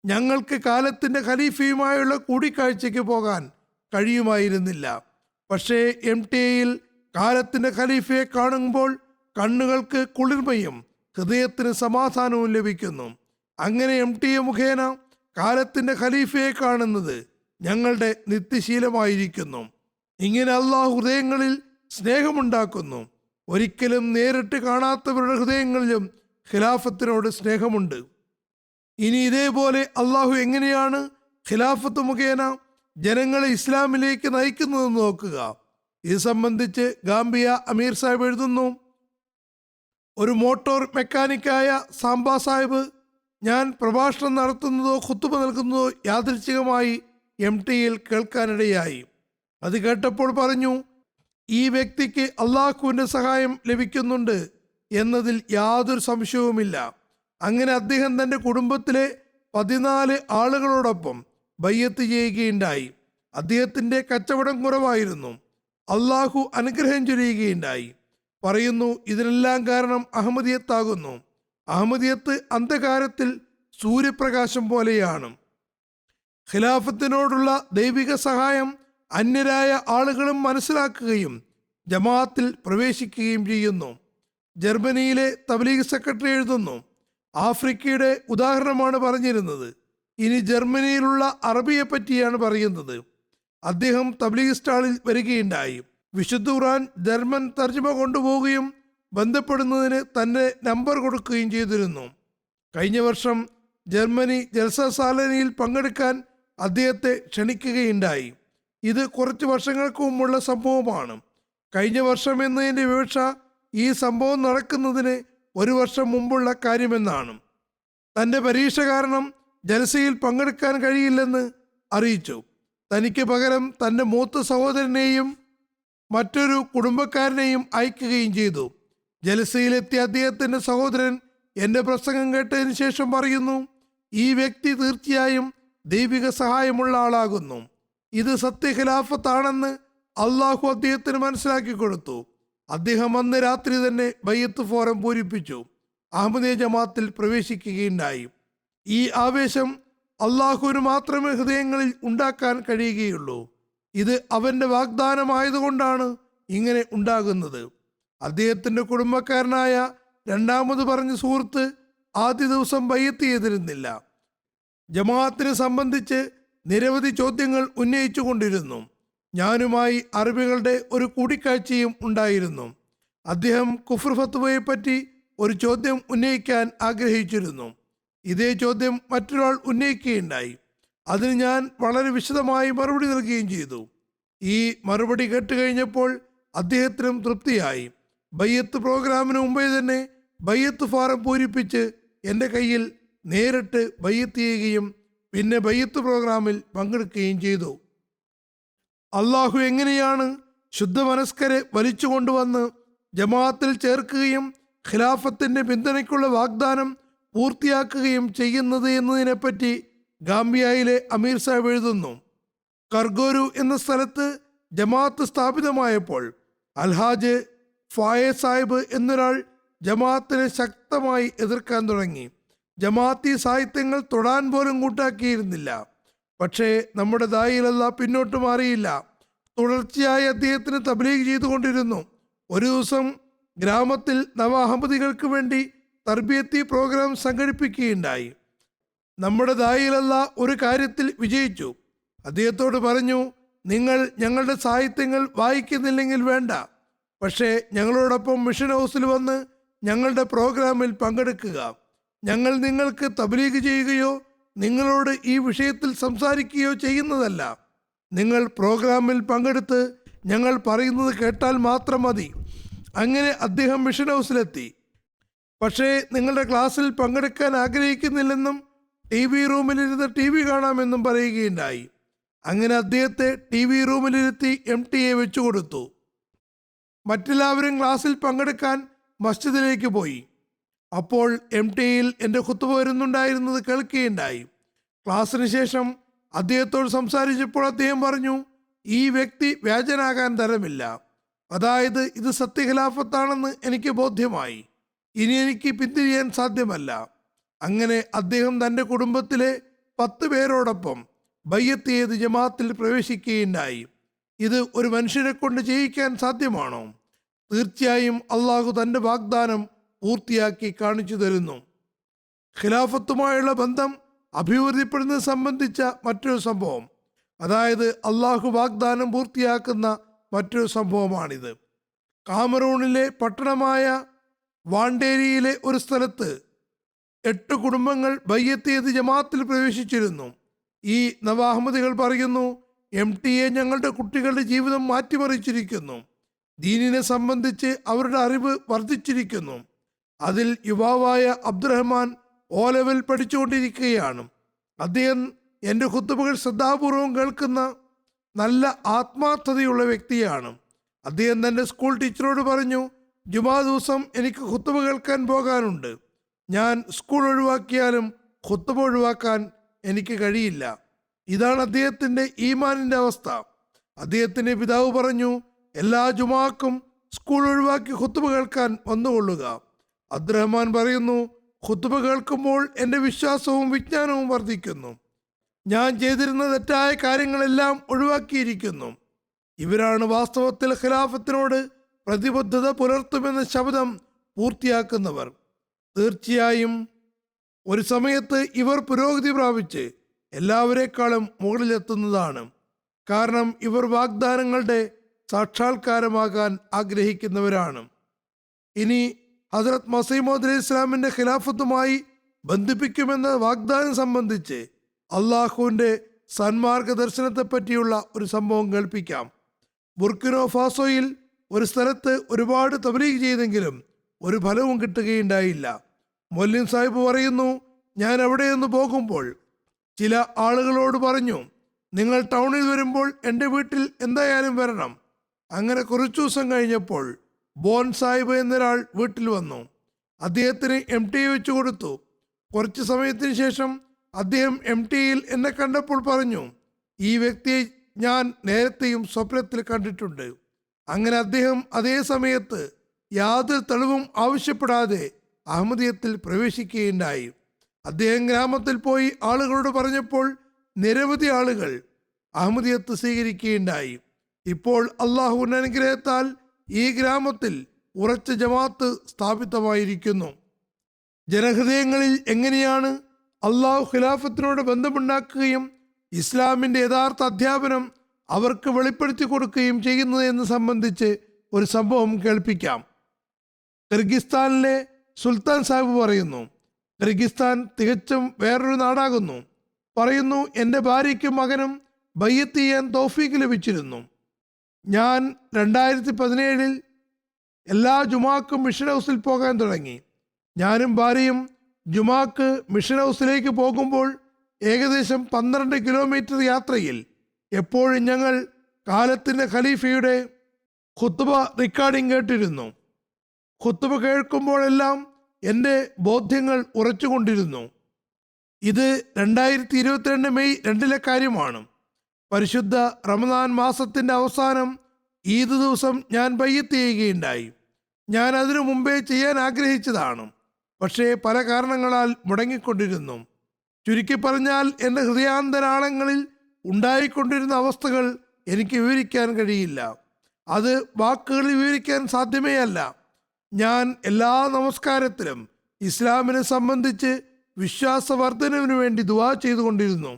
ഞങ്ങൾക്ക് കാലത്തിൻ്റെ ഖലീഫയുമായുള്ള കൂടിക്കാഴ്ചയ്ക്ക് പോകാൻ കഴിയുമായിരുന്നില്ല. പക്ഷേ MTAയിൽ കാലത്തിൻ്റെ ഖലീഫയെ കാണുമ്പോൾ കണ്ണുകൾക്ക് കുളിർമയും ഹൃദയത്തിന് സമാധാനവും ലഭിക്കുന്നു. അങ്ങനെ MTA മുഖേന കാലത്തിന്റെ ഖലീഫയെ കാണുന്നത് ഞങ്ങളുടെ നിത്യശീലമായിരിക്കുന്നു. ഇങ്ങനെ അള്ളാഹു ഹൃദയങ്ങളിൽ സ്നേഹമുണ്ടാക്കുന്നു. ഒരിക്കലും നേരിട്ട് കാണാത്തവരുടെ ഹൃദയങ്ങളിലും ഖിലാഫത്തിനോട് സ്നേഹമുണ്ട്. ഇനി ഇതേപോലെ അള്ളാഹു എങ്ങനെയാണ് ഖിലാഫത്ത് മുഖേന ജനങ്ങളെ ഇസ്ലാമിലേക്ക് നയിക്കുന്നതെന്ന് നോക്കുക. ഇത് സംബന്ധിച്ച് ഗാംബിയ അമീർ സാഹിബ് എഴുതുന്നു: ഒരു മോട്ടോർ മെക്കാനിക്കായ സാംബ സാഹിബ് ഞാൻ പ്രഭാഷണം നടത്തുന്നതോ ഖുത്തുബ നൽകുന്നതോ യാദൃച്ഛികമായി MTയിൽ കേൾക്കാനിടയായി. അത് കേട്ടപ്പോൾ പറഞ്ഞു, ഈ വ്യക്തിക്ക് അള്ളാഹുവിൻ്റെ സഹായം ലഭിക്കുന്നുണ്ട് എന്നതിൽ യാതൊരു സംശയവുമില്ല. അങ്ങനെ അദ്ദേഹം തൻ്റെ കുടുംബത്തിലെ 14 ആളുകളോടൊപ്പം ബയ്യത്ത് ചെയ്യുകയുണ്ടായി. അദ്ദേഹത്തിൻ്റെ കച്ചവടം കുറവായിരുന്നു. അള്ളാഹു അനുഗ്രഹം ചൊരിയുകയുണ്ടായി. പറയുന്നു, ഇതിനെല്ലാം കാരണം അഹമ്മദിയത്താകുന്നു. അഹമ്മദിയത്ത് അന്ധകാരത്തിൽ സൂര്യപ്രകാശം പോലെയാണ്. ഖിലാഫത്തിനോടുള്ള ദൈവിക സഹായം അന്യരായ ആളുകളും മനസ്സിലാക്കുകയും ജമാഅത്തിൽ പ്രവേശിക്കുകയും ചെയ്യുന്നു. ജർമ്മനിയിലെ തബ്ലീഗ് സെക്രട്ടറി എഴുതുന്നു: ആഫ്രിക്കയുടെ ഉദാഹരണമാണ് പറഞ്ഞിരുന്നത്. ഇനി ജർമ്മനിയിലുള്ള അറബിയെ പറ്റിയാണ് പറയുന്നത്. അദ്ദേഹം തബ്ലീഗ് സ്റ്റാളിൽ വരികയുണ്ടായി. വിശുദ്ധ ഖുർആൻ ജർമ്മൻ തർജ്ജമ കൊണ്ടുപോവുകയും ബന്ധപ്പെടുന്നതിന് തൻ്റെ നമ്പർ കൊടുക്കുകയും ചെയ്തിരുന്നു. കഴിഞ്ഞ വർഷം ജർമ്മനി ജൽസ സാലനിയിൽ പങ്കെടുക്കാൻ അദ്ദേഹത്തെ ക്ഷണിക്കുകയുണ്ടായി. ഇത് കുറച്ച് വർഷങ്ങൾക്ക് മുമ്പുള്ള സംഭവമാണ്. കഴിഞ്ഞ വർഷം എന്നതിൻ്റെ വിവക്ഷ ഈ സംഭവം നടക്കുന്നതിന് 1 വർഷം മുമ്പുള്ള കാര്യമെന്നാണ്. തൻ്റെ പരീക്ഷ കാരണം ജൽസയിൽ പങ്കെടുക്കാൻ കഴിയില്ലെന്ന് അറിയിച്ചു. തനിക്ക് പകരം തൻ്റെ മൂത്ത സഹോദരനെയും മറ്റൊരു കുടുംബക്കാരനെയും അയക്കുകയും ചെയ്തു. ജൽസയിലെത്തിയ അദ്ദേഹത്തിൻ്റെ സഹോദരൻ എൻ്റെ പ്രസംഗം കേട്ടതിന് ശേഷം പറയുന്നു, ഈ വ്യക്തി തീർച്ചയായും ദൈവിക സഹായമുള്ള ആളാകുന്നു. ഇത് സത്യഖിലാഫത്താണെന്ന് അള്ളാഹു അദ്ദേഹത്തിന് മനസ്സിലാക്കി കൊടുത്തു. അദ്ദേഹം അന്ന് രാത്രി തന്നെ ബയ്യത്ത് ഫോറം പൂരിപ്പിച്ചു അഹമ്മദിയ ജമാഅത്തിൽ പ്രവേശിക്കുകയുണ്ടായി. ഈ ആവേശം അള്ളാഹുവിന് മാത്രമേ ഹൃദയങ്ങളിൽ ഉണ്ടാക്കാൻ കഴിയുകയുള്ളൂ. ഇത് അവൻ്റെ വാഗ്ദാനമായതുകൊണ്ടാണ് ഇങ്ങനെ ഉണ്ടാകുന്നത്. അദ്ദേഹത്തിൻ്റെ കുടുംബക്കാരനായ രണ്ടാമത് പറഞ്ഞ സുഹൃത്ത് ആദ്യ ദിവസം ബയ്യത്ത് ചെയ്തിരുന്നില്ല. ജമാഅത്തിനെ സംബന്ധിച്ച് നിരവധി ചോദ്യങ്ങൾ ഉന്നയിച്ചു കൊണ്ടിരുന്നു. ഞാനുമായി അറബികളുടെ ഒരു കൂടിക്കാഴ്ചയും ഉണ്ടായിരുന്നു. അദ്ദേഹം കുഫ്ർ ഫത്വയെ പറ്റി ഒരു ചോദ്യം ഉന്നയിക്കാൻ ആഗ്രഹിച്ചിരുന്നു. ഇതേ ചോദ്യം മറ്റൊരാൾ ഉന്നയിക്കുകയുണ്ടായി. അതിന് ഞാൻ വളരെ വിശദമായി മറുപടി നൽകുകയും ചെയ്തു. ഈ മറുപടി കേട്ടുകഴിഞ്ഞപ്പോൾ അദ്ദേഹത്തിനും തൃപ്തിയായി. ബയ്യത്ത് പ്രോഗ്രാമിന് മുമ്പേ തന്നെ ബയ്യത്ത് ഫാറം പൂരിപ്പിച്ച് എൻ്റെ കയ്യിൽ നേരിട്ട് ബയ്യത്ത് ചെയ്യുകയും പിന്നെ ബയ്യത്ത് പ്രോഗ്രാമിൽ പങ്കെടുക്കുകയും ചെയ്തു. അള്ളാഹു എങ്ങനെയാണ് ശുദ്ധമനസ്കരെ വലിച്ചു കൊണ്ടുവന്ന് ജമാഅത്തിൽ ചേർക്കുകയും ഖിലാഫത്തിൻ്റെ പിന്തുണയ്ക്കുള്ള വാഗ്ദാനം പൂർത്തിയാക്കുകയും ചെയ്യുന്നത് എന്നതിനെപ്പറ്റി ഗാംബിയയിലെ അമീർ സാഹിബ് എഴുതുന്നു: കർഗോരു എന്ന സ്ഥലത്ത് ജമാഅത്ത് സ്ഥാപിതമായപ്പോൾ അൽഹാജ് ഫായെ സാഹിബ് എന്നൊരാൾ ജമാഅത്തിനെ ശക്തമായി എതിർക്കാൻ തുടങ്ങി. ജമാഅത്തി സാഹിത്യങ്ങൾ തൊടാൻ പോലും കൂട്ടാക്കിയിരുന്നില്ല. പക്ഷേ നമ്മുടെ ദായിലല്ല പിന്നോട്ട് മാറിയില്ല. തുടർച്ചയായി അദ്ദേഹത്തിന് തബ്ലീഗ് ചെയ്തുകൊണ്ടിരുന്നു. ഒരു ദിവസം ഗ്രാമത്തിൽ നവ അഹമ്മദികൾക്ക് വേണ്ടി തർബിയത്തി പ്രോഗ്രാം സംഘടിപ്പിക്കുകയുണ്ടായി. നമ്മുടെ ദായിലല്ല ഒരു കാര്യത്തിൽ വിജയിച്ചു. അദ്ദേഹത്തോട് പറഞ്ഞു, നിങ്ങൾ ഞങ്ങളുടെ സാഹിത്യങ്ങൾ വായിക്കുന്നില്ലെങ്കിൽ വേണ്ട, പക്ഷേ ഞങ്ങളോടൊപ്പം മിഷൻ ഹൗസിൽ വന്ന് ഞങ്ങളുടെ പ്രോഗ്രാമിൽ പങ്കെടുക്കുക. ഞങ്ങൾ നിങ്ങൾക്ക് തബ്ലീഗ് ചെയ്യുകയോ നിങ്ങളോട് ഈ വിഷയത്തിൽ സംസാരിക്കുകയോ ചെയ്യുന്നതല്ല. നിങ്ങൾ പ്രോഗ്രാമിൽ പങ്കെടുത്ത് ഞങ്ങൾ പറയുന്നത് കേട്ടാൽ മാത്രം മതി. അങ്ങനെ അദ്ദേഹം മിഷൻ ഹൗസിലെത്തി. പക്ഷേ നിങ്ങളുടെ ക്ലാസ്സിൽ പങ്കെടുക്കാൻ ആഗ്രഹിക്കുന്നില്ലെന്നും TV റൂമിലിരുന്ന് TV കാണാമെന്നും പറയുകയുണ്ടായി. അങ്ങനെ അദ്ദേഹത്തെ TV റൂമിലിരുത്തി MTA വെച്ചു കൊടുത്തു. മറ്റെല്ലാവരും ക്ലാസ്സിൽ പങ്കെടുക്കാൻ മസ്ജിദിലേക്ക് പോയി. അപ്പോൾ MTയിൽ എൻ്റെ ഖുത്ബ വരുന്നുണ്ടായിരുന്നത് കേൾക്കുകയുണ്ടായി. ക്ലാസ്സിന് ശേഷം അദ്ദേഹത്തോട് സംസാരിച്ചപ്പോൾ അദ്ദേഹം പറഞ്ഞു, ഈ വ്യക്തി വ്യാജനാകാൻ തരമില്ല. അതായത് ഇത് സത്യഖിലാഫത്താണെന്ന് എനിക്ക് ബോധ്യമായി. ഇനി എനിക്ക് പിന്തിരിയാൻ സാധ്യമല്ല. അങ്ങനെ അദ്ദേഹം തൻ്റെ കുടുംബത്തിലെ 10 പേരോടൊപ്പം ബയ്യത്ത് ചെയ്ത് ജമാഅത്തിൽ പ്രവേശിക്കുകയുണ്ടായി. ഇത് ഒരു മനുഷ്യനെ കൊണ്ട് ചെയ്യിക്കാൻ സാധ്യമാണോ? തീർച്ചയായും അള്ളാഹു തൻ്റെ വാഗ്ദാനം പൂർത്തിയാക്കി കാണിച്ചു തരുന്നു. ഖിലാഫത്തുമായുള്ള ബന്ധം അഭിവൃദ്ധിപ്പെടുന്നത് സംബന്ധിച്ച മറ്റൊരു സംഭവം, അതായത് അള്ളാഹു വാഗ്ദാനം പൂർത്തിയാക്കുന്ന മറ്റൊരു സംഭവമാണിത്. കാമറൂണിലെ പട്ടണമായ വാണ്ടേരിയിലെ ഒരു സ്ഥലത്ത് 8 കുടുംബങ്ങൾ ബയ്യത്ത് ചെയ്ത് ജമാഅത്തിൽ പ്രവേശിച്ചിരുന്നു. ഈ നവാഹമ്മദികൾ പറയുന്നു, MTA ഞങ്ങളുടെ കുട്ടികളുടെ ജീവിതം മാറ്റിമറിച്ചിരിക്കുന്നു. ദീനിനെ സംബന്ധിച്ച് അവരുടെ അറിവ് വർദ്ധിച്ചിരിക്കുന്നു. അതിൽ യുവാവായ അബ്ദുറഹ്മാൻ O ലെവൽ പഠിച്ചുകൊണ്ടിരിക്കുകയാണ്. അദ്ദേഹം എൻ്റെ ഖുത്ബകൾ ശ്രദ്ധാപൂർവം കേൾക്കുന്ന നല്ല ആത്മാർത്ഥതയുള്ള വ്യക്തിയാണ്. അദ്ദേഹം തൻ്റെ സ്കൂൾ ടീച്ചറോട് പറഞ്ഞു, ജുമാ ദിവസം എനിക്ക് ഖുത്ബ കേൾക്കാൻ പോകാനുണ്ട്. ഞാൻ സ്കൂൾ ഒഴിവാക്കിയാലും ഖുത്ബ ഒഴിവാക്കാൻ എനിക്ക് കഴിയില്ല. ഇതാണ് അദ്ദേഹത്തിൻ്റെ ഈമാനിൻ്റെ അവസ്ഥ. അദ്ദേഹത്തിൻ്റെ പിതാവ് പറഞ്ഞു, എല്ലാ ജുമാക്കും സ്കൂൾ ഒഴിവാക്കി ഖുത്ബ കേൾക്കാൻ വന്നുകൊള്ളുക. അബ്ദുറഹ്മാൻ പറയുന്നു, ഖുത്ബ കേൾക്കുമ്പോൾ എൻ്റെ വിശ്വാസവും വിജ്ഞാനവും വർദ്ധിക്കുന്നു. ഞാൻ ചെയ്തിരുന്ന തെറ്റായ കാര്യങ്ങളെല്ലാം ഒഴിവാക്കിയിരിക്കുന്നു. ഇവരാണ് വാസ്തവത്തിൽ ഖിലാഫത്തിനോട് പ്രതിബദ്ധത പുലർത്തുമെന്ന ശബ്ദം പൂർത്തിയാക്കുന്നവർ. തീർച്ചയായും ഒരു സമയത്ത് ഇവർ പുരോഗതി പ്രാപിച്ച് എല്ലാവരെക്കാളും മുകളിലെത്തുന്നതാണ്. കാരണം ഇവർ വാഗ്ദാനങ്ങളുടെ സാക്ഷാത്കാരമാകാൻ ആഗ്രഹിക്കുന്നവരാണ്. ഇനി ഹസ്രത്ത് മസീഹ് മൗഊദ് അലൈഹി ഇസ്ലാമിൻ്റെ ഖിലാഫത്തുമായി ബന്ധിപ്പിക്കുമെന്ന വാഗ്ദാനം സംബന്ധിച്ച് അള്ളാഹുവിൻ്റെ സന്മാർഗ ദർശനത്തെപ്പറ്റിയുള്ള ഒരു സംഭവം കേൾപ്പിക്കാം. ബുർക്കിനോ ഫാസോയിൽ ഒരു സ്ഥലത്ത് ഒരുപാട് തബ്ലീഗ് ചെയ്തെങ്കിലും ഒരു ഫലവും കിട്ടുകയുണ്ടായില്ല. മൊല്ലിം സാഹിബ് പറയുന്നു, ഞാൻ അവിടെയൊന്ന് പോകുമ്പോൾ ചില ആളുകളോട് പറഞ്ഞു, നിങ്ങൾ ടൗണിൽ വരുമ്പോൾ എൻ്റെ വീട്ടിൽ എന്തായാലും വരണം. അങ്ങനെ കുറച്ചു ദിവസം കഴിഞ്ഞപ്പോൾ ബോൻ സാഹിബ് എന്നൊരാൾ വീട്ടിൽ വന്നു. അദ്ദേഹത്തിന് MTA വെച്ചു കൊടുത്തു. കുറച്ച് സമയത്തിന് ശേഷം അദ്ദേഹം MTയിൽ എന്നെ കണ്ടപ്പോൾ പറഞ്ഞു, ഈ വ്യക്തിയെ ഞാൻ നേരത്തെയും സ്വപ്നത്തിൽ കണ്ടിട്ടുണ്ട്. അങ്ങനെ അദ്ദേഹം അതേ സമയത്ത് യാതൊരു തെളിവും ആവശ്യപ്പെടാതെ അഹമ്മദിയത്തിൽ പ്രവേശിക്കുകയുണ്ടായി. അദ്ദേഹം ഗ്രാമത്തിൽ പോയി ആളുകളോട് പറഞ്ഞപ്പോൾ നിരവധി ആളുകൾ അഹമ്മദിയത്ത് സ്വീകരിക്കുകയുണ്ടായി. ഇപ്പോൾ അള്ളാഹുവിൻ്റെ അനുഗ്രഹത്താൽ ഈ ഗ്രാമത്തിൽ ഉറച്ച ജമാഅത്ത് സ്ഥാപിതമായിരിക്കുന്നു. ജനഹൃദയങ്ങളിൽ എങ്ങനെയാണ് അള്ളാഹു ഖിലാഫത്തിനോട് ബന്ധമുണ്ടാക്കുകയും ഇസ്ലാമിൻ്റെ യഥാർത്ഥ അധ്യാപനം അവർക്ക് വെളിപ്പെടുത്തി കൊടുക്കുകയും ചെയ്യുന്നത് എന്ന് സംബന്ധിച്ച് ഒരു സംഭവം കേൾപ്പിക്കാം. കിർഗിസ്ഥാനിലെ സുൽത്താൻ സാഹിബ് പറയുന്നു, കിർഗിസ്ഥാൻ തികച്ചും വേറൊരു നാടാകുന്നു. പറയുന്നു, എൻ്റെ ഭാര്യയ്ക്കും മകനും ബയ്യത്ത് ചെയ്യാൻ തൗഫീക്ക് ലഭിച്ചിരുന്നു. ഞാൻ 2017 എല്ലാ ജുമാക്കും മിഷൻ ഹൗസിൽ പോകാൻ തുടങ്ങി. ഞാനും ഭാര്യയും ജുമാക്ക് മിഷൻ ഹൗസിലേക്ക് പോകുമ്പോൾ ഏകദേശം 12 കിലോമീറ്റർ യാത്രയിൽ എപ്പോഴും ഞങ്ങൾ കാലത്തിൻ്റെ ഖലീഫയുടെ ഖുത്ബ റെക്കോർഡിംഗ് കേട്ടിരുന്നു. ഖുത്ബ കേൾക്കുമ്പോഴെല്ലാം എൻ്റെ ബോധ്യങ്ങൾ ഉറച്ചുകൊണ്ടിരുന്നു. ഇത് 2022 മെയ് 2 കാര്യമാണ്. പരിശുദ്ധ റമദാൻ മാസത്തിൻ്റെ അവസാനം ഈദ് ദിവസം ഞാൻ ബയ്യത്ത് ചെയ്യുകയുണ്ടായി. ഞാൻ അതിനു മുമ്പേ ചെയ്യാൻ ആഗ്രഹിച്ചതാണ്, പക്ഷേ പല കാരണങ്ങളാൽ മുടങ്ങിക്കൊണ്ടിരുന്നു. ചുരുക്കി പറഞ്ഞാൽ എൻ്റെ ഹൃദയാന്തരാളങ്ങളിൽ ഉണ്ടായിക്കൊണ്ടിരുന്ന അവസ്ഥകൾ എനിക്ക് വിവരിക്കാൻ കഴിയില്ല. അത് വാക്കുകളിൽ വിവരിക്കാൻ സാധ്യമേ അല്ല. ഞാൻ എല്ലാ നമസ്കാരത്തിലും ഇസ്ലാമിനെ സംബന്ധിച്ച് വിശ്വാസവർദ്ധനവിന് വേണ്ടി ദുആ ചെയ്തുകൊണ്ടിരുന്നു.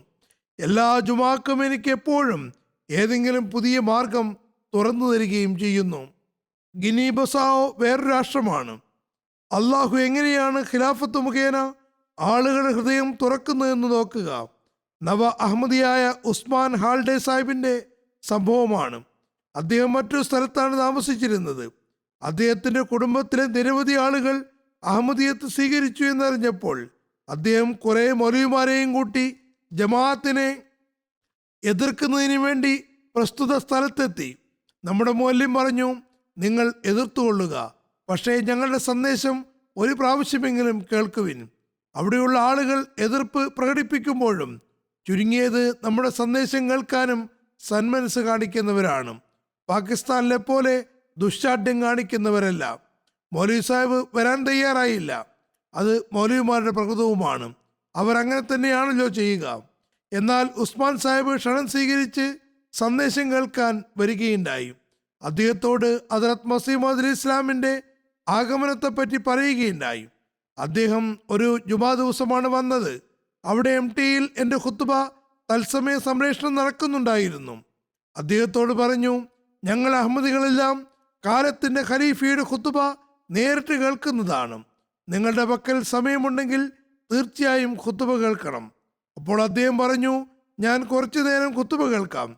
എല്ലാ ജുമാക്കും എനിക്ക് എപ്പോഴും ഏതെങ്കിലും പുതിയ മാർഗം തുറന്നു തരികയും ചെയ്യുന്നു. ഗിനി ബസാവോ വേറൊരു രാഷ്ട്രമാണ്. അള്ളാഹു എങ്ങനെയാണ് ഖിലാഫത്ത് മുഖേന ആളുകളുടെ ഹൃദയം തുറക്കുന്നതെന്ന് നോക്കുക. നവ അഹമ്മദിയായ ഉസ്മാൻ ഹാൽഡെ സാഹിബിൻ്റെ സംഭവമാണ്. അദ്ദേഹം മറ്റൊരു സ്ഥലത്താണ് താമസിച്ചിരുന്നത്. അദ്ദേഹത്തിൻ്റെ കുടുംബത്തിലെ നിരവധി ആളുകൾ അഹമ്മദിയത്ത് സ്വീകരിച്ചു എന്നറിഞ്ഞപ്പോൾ അദ്ദേഹം കുറേ മൗലവിമാരെയും കൂട്ടി ജമാഅത്തിനെ എതിർക്കുന്നതിന് വേണ്ടി പ്രസ്തുത സ്ഥലത്തെത്തി. നമ്മുടെ മൗലവി പറഞ്ഞു, നിങ്ങൾ എതിർത്തുകൊള്ളുക, പക്ഷേ ഞങ്ങളുടെ സന്ദേശം ഒരു പ്രാവശ്യമെങ്കിലും കേൾക്കുവിൻ. അവിടെയുള്ള ആളുകൾ എതിർപ്പ് പ്രകടിപ്പിക്കുമ്പോഴും ചുരുങ്ങിയത് നമ്മുടെ സന്ദേശം കേൾക്കാനും സന്മനസ് കാണിക്കുന്നവരാണ്. പാകിസ്ഥാനിലെ പോലെ ദുശ്ശാഠ്യം കാണിക്കുന്നവരല്ല. മൗലവി സാഹിബ് വരാൻ തയ്യാറായില്ല. അത് മൗലവിമാരുടെ പ്രകൃതവുമാണ്. അവർ അങ്ങനെ തന്നെയാണല്ലോ ചെയ്യുക. എന്നാൽ ഉസ്മാൻ സാഹിബ് ക്ഷണം സ്വീകരിച്ച് സന്ദേശം കേൾക്കാൻ വരികയുണ്ടായി. അദ്ദേഹത്തോട് ഹദ്റത്ത് മസീഹ് മൗഊദ് അലൈഹി ഇസ്ലാമിന്റെ ആഗമനത്തെപ്പറ്റി പറയുകയുണ്ടായി. അദ്ദേഹം ഒരു ജുമാ ദിവസമാണ് വന്നത്. അവിടെ MTയിൽ എൻ്റെ ഖുത്ബ തത്സമയ സംപ്രേഷണം നടക്കുന്നുണ്ടായിരുന്നു. അദ്ദേഹത്തോട് പറഞ്ഞു, ഞങ്ങൾ അഹമ്മദികളെല്ലാം കാലത്തിന്റെ ഖലീഫയുടെ ഖുത്ബ നേരിട്ട് കേൾക്കുന്നതാണ്. നിങ്ങളുടെ പക്കൽ സമയമുണ്ടെങ്കിൽ തീർച്ചയായും ഖുത്ബ കേൾക്കണം. അപ്പോൾ അദ്ദേഹം പറഞ്ഞു, ഞാൻ കുറച്ചു നേരം ഖുത്ബ കേൾക്കാം.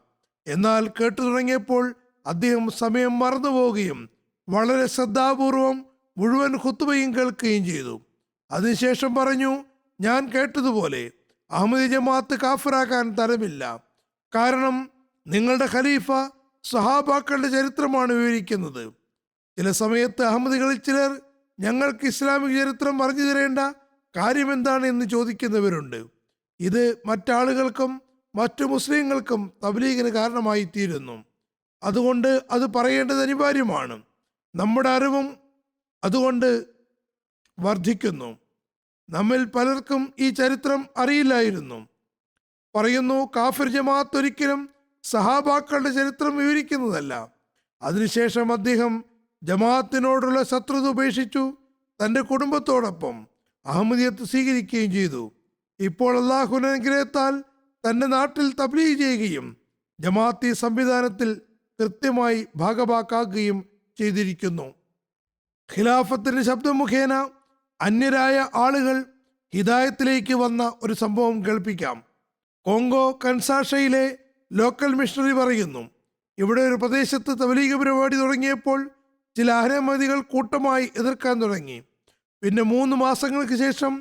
എന്നാൽ കേട്ടു തുടങ്ങിയപ്പോൾ അദ്ദേഹം സമയം മറന്നുപോവുകയും വളരെ ശ്രദ്ധാപൂർവം മുഴുവൻ ഖുത്ബയും കേൾക്കുകയും ചെയ്തു. അതിനുശേഷം പറഞ്ഞു, ഞാൻ കേട്ടതുപോലെ അഹമ്മദി ജമാഅത്ത് കാഫിറാക്കാൻ തരമില്ല. കാരണം നിങ്ങളുടെ ഖലീഫ സഹാബാക്കളുടെ ചരിത്രമാണ് വിവരിക്കുന്നത്. ചില സമയത്ത് അഹമ്മദികളിൽ ചിലർ ഞങ്ങൾക്ക് ഇസ്ലാമിക ചരിത്രം പറഞ്ഞു തരേണ്ട കാര്യമെന്താണ് എന്ന് ചോദിക്കുന്നവരുണ്ട്. ഇത് മറ്റാളുകൾക്കും മറ്റു മുസ്ലിങ്ങൾക്കും തബ്ലീഗിന് കാരണമായി തീരുന്നു. അതുകൊണ്ട് അത് പറയേണ്ടത് അനിവാര്യമാണ്. നമ്മുടെ അറിവും അതുകൊണ്ട് വർദ്ധിക്കുന്നു. നമ്മിൽ പലർക്കും ഈ ചരിത്രം അറിയില്ലായിരുന്നു. പറയുന്നു, കാഫിർ ജമാഅത്ത് ഒരിക്കലും സഹാബാക്കളുടെ ചരിത്രം വിവരിക്കുന്നതല്ല. അതിനുശേഷം അദ്ദേഹം ജമാഅത്തിനോടുള്ള ശത്രുത ഉപേക്ഷിച്ചു തൻ്റെ കുടുംബത്തോടൊപ്പം അഹമ്മദിയത്ത് സ്വീകരിക്കുകയും ചെയ്തു. ഇപ്പോൾ അള്ളാഹുവിന്റെ അനുഗ്രഹത്താൽ തൻ്റെ നാട്ടിൽ തബ്ലീഗ് ചെയ്യുകയും ജമാഅത്തി സംവിധാനത്തിൽ കൃത്യമായി ഭാഗഭാക്കാക്കുകയും ചെയ്തിരിക്കുന്നു. ഖിലാഫത്തിന്റെ ശബ്ദം മുഖേന അന്യരായ ആളുകൾ ഹിദായത്തിലേക്ക് വന്ന ഒരു സംഭവം കേൾപ്പിക്കാം. കോങ്കോ കൻസാഷയിലെ ലോക്കൽ മിഷണറി പറയുന്നു, ഇവിടെ ഒരു പ്രദേശത്ത് തബ്ലീഗ് പരിപാടി തുടങ്ങിയപ്പോൾ ചില അഹമ്മദികൾ കൂട്ടമായി എതിർക്കാൻ തുടങ്ങി. പിന്നെ 3 മാസങ്ങൾക്ക് ശേഷം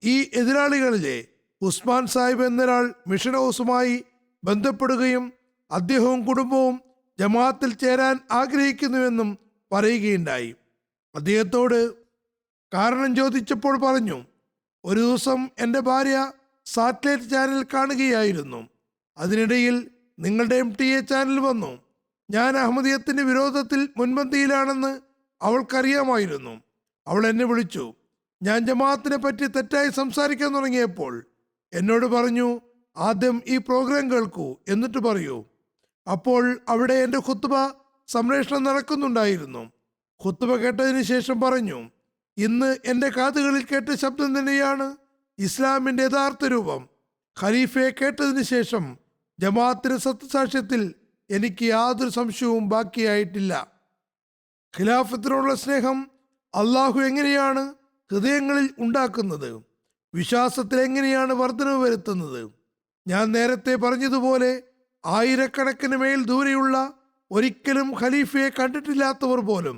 ഈ എതിരാളികളിലെ ഉസ്മാൻ സാഹിബ് എന്നൊരാൾ മിഷൻ ഹൗസുമായി ബന്ധപ്പെടുകയും അദ്ദേഹവും കുടുംബവും ജമാഅത്തിൽ ചേരാൻ ആഗ്രഹിക്കുന്നുവെന്നും പറയുകയുണ്ടായി. അദ്ദേഹത്തോട് കാരണം ചോദിച്ചപ്പോൾ പറഞ്ഞു, ഒരു ദിവസം എൻ്റെ ഭാര്യ സാറ്റലൈറ്റ് ചാനൽ കാണുകയായിരുന്നു. അതിനിടയിൽ നിങ്ങളുടെ MTA ചാനൽ വന്നു. ഞാൻ അഹമ്മദിയത്തിൻ്റെ വിരോധത്തിൽ മുൻപന്തിയിലാണെന്ന് അവൾക്കറിയാമായിരുന്നു. അവൾ എന്നെ വിളിച്ചു. ഞാൻ ജമാഅത്തിനെ പറ്റി തെറ്റായി സംസാരിക്കാൻ തുടങ്ങിയപ്പോൾ എന്നോട് പറഞ്ഞു, ആദ്യം ഈ പ്രോഗ്രാം കേൾക്കൂ, എന്നിട്ട് പറയൂ. അപ്പോൾ അവിടെ എൻ്റെ ഖുത്ബ സംപ്രേഷണം നടക്കുന്നുണ്ടായിരുന്നു. ഖുത്ബ കേട്ടതിന് ശേഷം പറഞ്ഞു, ഇന്ന് എൻ്റെ കാതുകളിൽ കേട്ട ശബ്ദം തന്നെയാണ് ഇസ്ലാമിൻ്റെ യഥാർത്ഥ രൂപം. ഖലീഫയെ കേട്ടതിന് ശേഷം ജമാഅത്തിന് സത്യസാക്ഷ്യത്തിൽ എനിക്ക് യാതൊരു സംശയവും ബാക്കിയായിട്ടില്ല. ഖിലാഫത്തിനുള്ള സ്നേഹം അള്ളാഹു എങ്ങനെയാണ് ഹൃദയങ്ങളിൽ ഉണ്ടാക്കുന്നത്, വിശ്വാസത്തിൽ എങ്ങനെയാണ് വർധനവ് വരുത്തുന്നത്. ഞാൻ നേരത്തെ പറഞ്ഞതുപോലെ ആയിരക്കണക്കിന് മൈൽ ദൂരെയുള്ള ഒരിക്കലും ഖലീഫയെ കണ്ടിട്ടില്ലാത്തവർ പോലും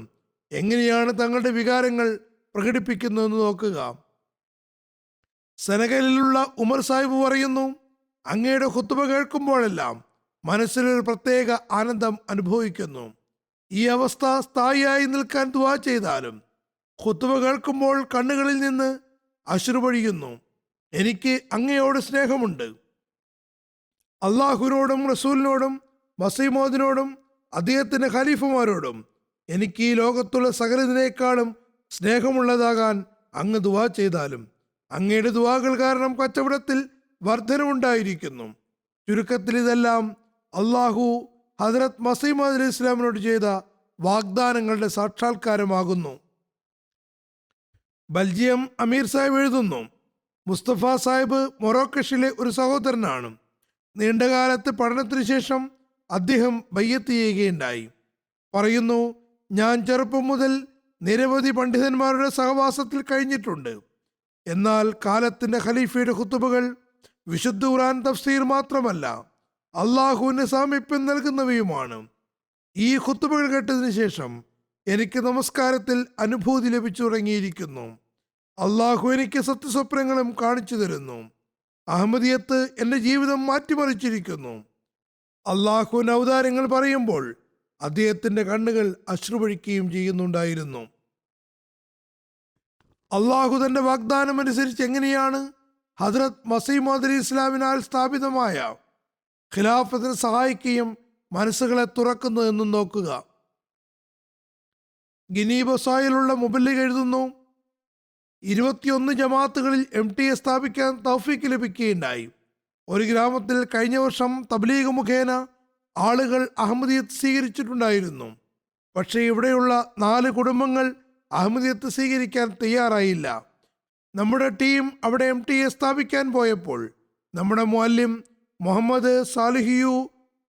എങ്ങനെയാണ് തങ്ങളുടെ വികാരങ്ങൾ പ്രകടിപ്പിക്കുന്നതെന്ന് നോക്കുക. സെനഗലിലുള്ള ഉമർ സാഹിബ് പറയുന്നു, അങ്ങയുടെ ഖുത്ബ കേൾക്കുമ്പോഴെല്ലാം മനസ്സിലൊരു പ്രത്യേക ആനന്ദം അനുഭവിക്കുന്നു. ഈ അവസ്ഥ സ്ഥായിയായി നിൽക്കാൻ ദുആ ചെയ്താലും ഖുത്ബ കേൾക്കുമ്പോൾ കണ്ണുകളിൽ നിന്ന് അശ്രു പൊഴിയുന്നു. എനിക്ക് അങ്ങയോട് സ്നേഹമുണ്ട്. അള്ളാഹുവിനോടും റസൂലിനോടും മസീഹ് മൗഊദിനോടും അദ്ദേഹത്തിൻ്റെ ഖലീഫമാരോടും എനിക്ക് ഈ ലോകത്തുള്ള സകലതിനേക്കാളും സ്നേഹമുള്ളതാകാൻ അങ്ങ് ദുആ ചെയ്താലും അങ്ങയുടെ ദുആകൾ കാരണം കച്ചവടത്തിൽ വർധനവുണ്ടായിരിക്കുന്നു. ചുരുക്കത്തിൽ ഇതെല്ലാം അള്ളാഹു ഹദ്റത്ത് മസീഹ് മൗഊദ് അലൈഹി ഇസ്ലാമിനോട് ചെയ്ത വാഗ്ദാനങ്ങളുടെ സാക്ഷാത്കാരമാകുന്നു. ബൽജിയം അമീർ സാഹിബ് എഴുതുന്നു, മുസ്തഫ സാഹിബ് മൊറോക്കഷിലെ ഒരു സഹോദരനാണ്. നീണ്ടകാലത്ത് പഠനത്തിന് ശേഷം അദ്ദേഹം ബയ്യത്ത് ചെയ്യുകയുണ്ടായി. പറയുന്നു, ഞാൻ ചെറുപ്പം മുതൽ നിരവധി പണ്ഡിതന്മാരുടെ സഹവാസത്തിൽ കഴിഞ്ഞിട്ടുണ്ട്. എന്നാൽ കാലത്തിന്റെ ഖലീഫയുടെ ഖുത്ബകൾ വിശുദ്ധ ഖുർആൻ തഫ്സീർ മാത്രമല്ല, അള്ളാഹുവിന് സാമീപ്യം നൽകുന്നവയുമാണ്. ഈ ഖുത്ബകൾ കേട്ടതിന് ശേഷം എനിക്ക് നമസ്കാരത്തിൽ അനുഭൂതി ലഭിച്ചു തുടങ്ങിയിരിക്കുന്നു. അള്ളാഹു എനിക്ക് സത്യസ്വപ്നങ്ങളും കാണിച്ചു തരുന്നു. അഹമ്മദിയത്ത് എൻ്റെ ജീവിതം മാറ്റിമറിച്ചിരിക്കുന്നു. അള്ളാഹുവിൻ്റെ ഔദാര്യങ്ങൾ പറയുമ്പോൾ അദ്ദേഹത്തിൻ്റെ കണ്ണുകൾ അശ്രുപൊഴിക്കുകയും ചെയ്യുന്നുണ്ടായിരുന്നു. അള്ളാഹു തൻ്റെ വാഗ്ദാനം അനുസരിച്ച് എങ്ങനെയാണ് ഹദ്റത്ത് മസീഹ് മൗഊദ് അലൈഹി ഇസ്ലാമിനാൽ സ്ഥാപിതമായ ഖിലാഫത്തിനെ സഹായിക്കുകയും മനസ്സുകളെ തുറക്കുന്നതെന്നും നോക്കുക. ഗിനി ബസായിലുള്ള മുബല്ലിഗ് എഴുതുന്നു, 21 ജമാഅത്തുകളിൽ MTA സ്ഥാപിക്കാൻ തൗഫീക്ക് ലഭിക്കുകയുണ്ടായി. ഒരു ഗ്രാമത്തിൽ കഴിഞ്ഞ വർഷം തബ്ലീഗ് മുഖേന ആളുകൾ അഹമ്മദിയത്ത് സ്വീകരിച്ചിട്ടുണ്ടായിരുന്നു. പക്ഷേ ഇവിടെയുള്ള 4 കുടുംബങ്ങൾ അഹമ്മദിയത്ത് സ്വീകരിക്കാൻ തയ്യാറായില്ല. നമ്മുടെ ടീം അവിടെ MTA സ്ഥാപിക്കാൻ പോയപ്പോൾ നമ്മുടെ മുഅല്ലിം മുഹമ്മദ് സാലിഹിയു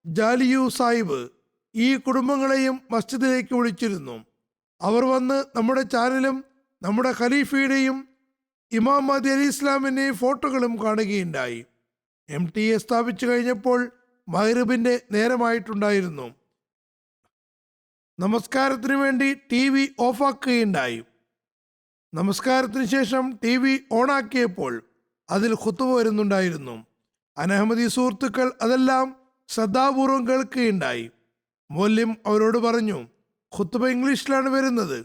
ജാലിയു സാഹിബ് ഈ കുടുംബങ്ങളെയും മസ്ജിദിലേക്ക് വിളിച്ചിരുന്നു. അവർ വന്ന് നമ്മുടെ ചാനലും നമ്മുടെ ഖലീഫയുടെയും ഇമാം മഹദി അലി ഇസ്ലാമിൻ്റെയും ഫോട്ടോകളും കാണുകയുണ്ടായി. MTA സ്ഥാപിച്ചു കഴിഞ്ഞപ്പോൾ മഗ്‌രിബിൻ്റെ നേരമായിട്ടുണ്ടായിരുന്നു. നമസ്കാരത്തിന് വേണ്ടി TV ഓഫാക്കുകയുണ്ടായി. നമസ്കാരത്തിന് ശേഷം TV ഓണാക്കിയപ്പോൾ അതിൽ ഖുതുബ വരുന്നുണ്ടായിരുന്നു. അനഹമ്മദി സുഹൃത്തുക്കൾ അതെല്ലാം ശ്രദ്ധാപൂർവം കേൾക്കുകയുണ്ടായി. മുഅല്ലിം അവരോട് പറഞ്ഞു, ഖുതുബ ഇംഗ്ലീഷിലാണ് വരുന്നത്,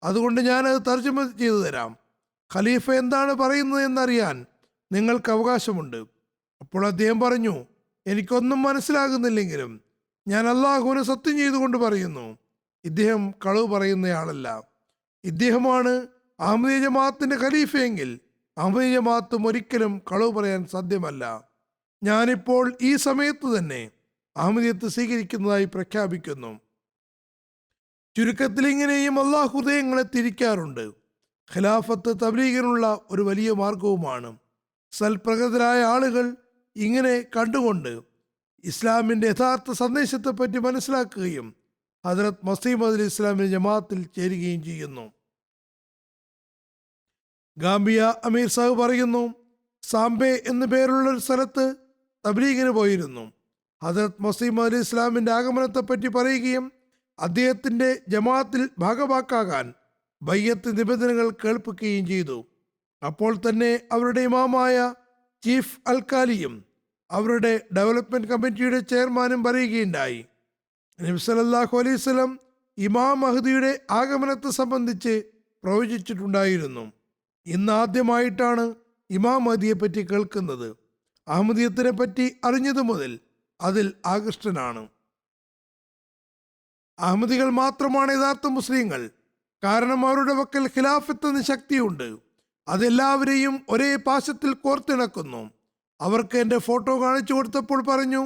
അതുകൊണ്ട് ഞാനത് തർജ്ജമ ചെയ്തു തരാം. ഖലീഫ എന്താണ് പറയുന്നത് എന്നറിയാൻ നിങ്ങൾക്ക് അവകാശമുണ്ട്. അപ്പോൾ അദ്ദേഹം പറഞ്ഞു, എനിക്കൊന്നും മനസ്സിലാകുന്നില്ലെങ്കിലും ഞാൻ അള്ളാഹുവിനെ സത്യം ചെയ്തുകൊണ്ട് പറയുന്നു, ഇദ്ദേഹം കളവ് പറയുന്നയാളല്ല. ഇദ്ദേഹമാണ് അഹമ്മദി ജമാഅത്തിന്റെ ഖലീഫയെങ്കിൽ അഹമ്മദി ജമാഅത്തും ഒരിക്കലും കളവ് പറയാൻ സാധ്യമല്ല. ഞാനിപ്പോൾ ഈ സമയത്ത് തന്നെ അഹമ്മദിയത്ത് സ്വീകരിക്കുന്നതായി പ്രഖ്യാപിക്കുന്നു. ചുരുക്കത്തിൽ ഇങ്ങനെയും അള്ളാഹു ഹൃദയങ്ങളെ തിരിക്കാറുണ്ട്. ഖിലാഫത്ത് തബ്ലീഗിനുള്ള ഒരു വലിയ മാർഗവുമാണ്. സൽപ്രകൃതരായ ആളുകൾ ഇങ്ങനെ കണ്ടുകൊണ്ട് ഇസ്ലാമിൻ്റെ യഥാർത്ഥ സന്ദേശത്തെപ്പറ്റി മനസ്സിലാക്കുകയും ഹദ്രത്ത് മസീഹ് മൗഊദ് ഇസ്ലാമിൻ്റെ ജമാഅത്തിൽ ചേരുകയും ചെയ്യുന്നു. ഗാംബിയ അമീർ സാഹിബ് പറയുന്നു, സാംബെ എന്നു പേരുള്ള ഒരു സ്ഥലത്ത് തബ്ലീഗിന് പോയിരുന്നു. ഹദ്രത്ത് മസീഹ് മൗഊദ് ഇസ്ലാമിൻ്റെ ആഗമനത്തെപ്പറ്റി പറയുകയും അദ്ദേഹത്തിൻ്റെ ജമാഅത്തിൽ ഭാഗവാക്കാകാൻ ബയ്യത്ത് നിബന്ധനകൾ കേൾപ്പിക്കുകയും ചെയ്തു. അപ്പോൾ തന്നെ അവരുടെ ഇമാമായ ചീഫ് അൽക്കാലിയും അവരുടെ ഡെവലപ്മെൻറ്റ് കമ്മിറ്റിയുടെ ചെയർമാനും പറയുകയുണ്ടായി, നബി സല്ലല്ലാഹു അലൈഹി വസല്ലം ഇമാം മഹ്ദിയുടെ ആഗമനത്തെ സംബന്ധിച്ച് പ്രവചിച്ചിട്ടുണ്ടായിരുന്നു. ഇന്ന് ആദ്യമായിട്ടാണ് ഇമാം മഹ്ദിയെ പറ്റി കേൾക്കുന്നത്. അഹമ്മദിയത്തിനെ പറ്റി അറിഞ്ഞതു മുതൽ അതിൽ ആകൃഷ്ടനാണ്. അഹമ്മദികൾ മാത്രമാണ് യഥാർത്ഥ മുസ്ലിങ്ങൾ. കാരണം അവരുടെ പക്കൽ ഖിലാഫത്ത് എന്ന ശക്തിയുണ്ട്. അതെല്ലാവരെയും ഒരേ പാശത്തിൽ കോർത്തിണക്കുന്നു. അവർക്ക് എൻ്റെ ഫോട്ടോ കാണിച്ചു കൊടുത്തപ്പോൾ പറഞ്ഞു,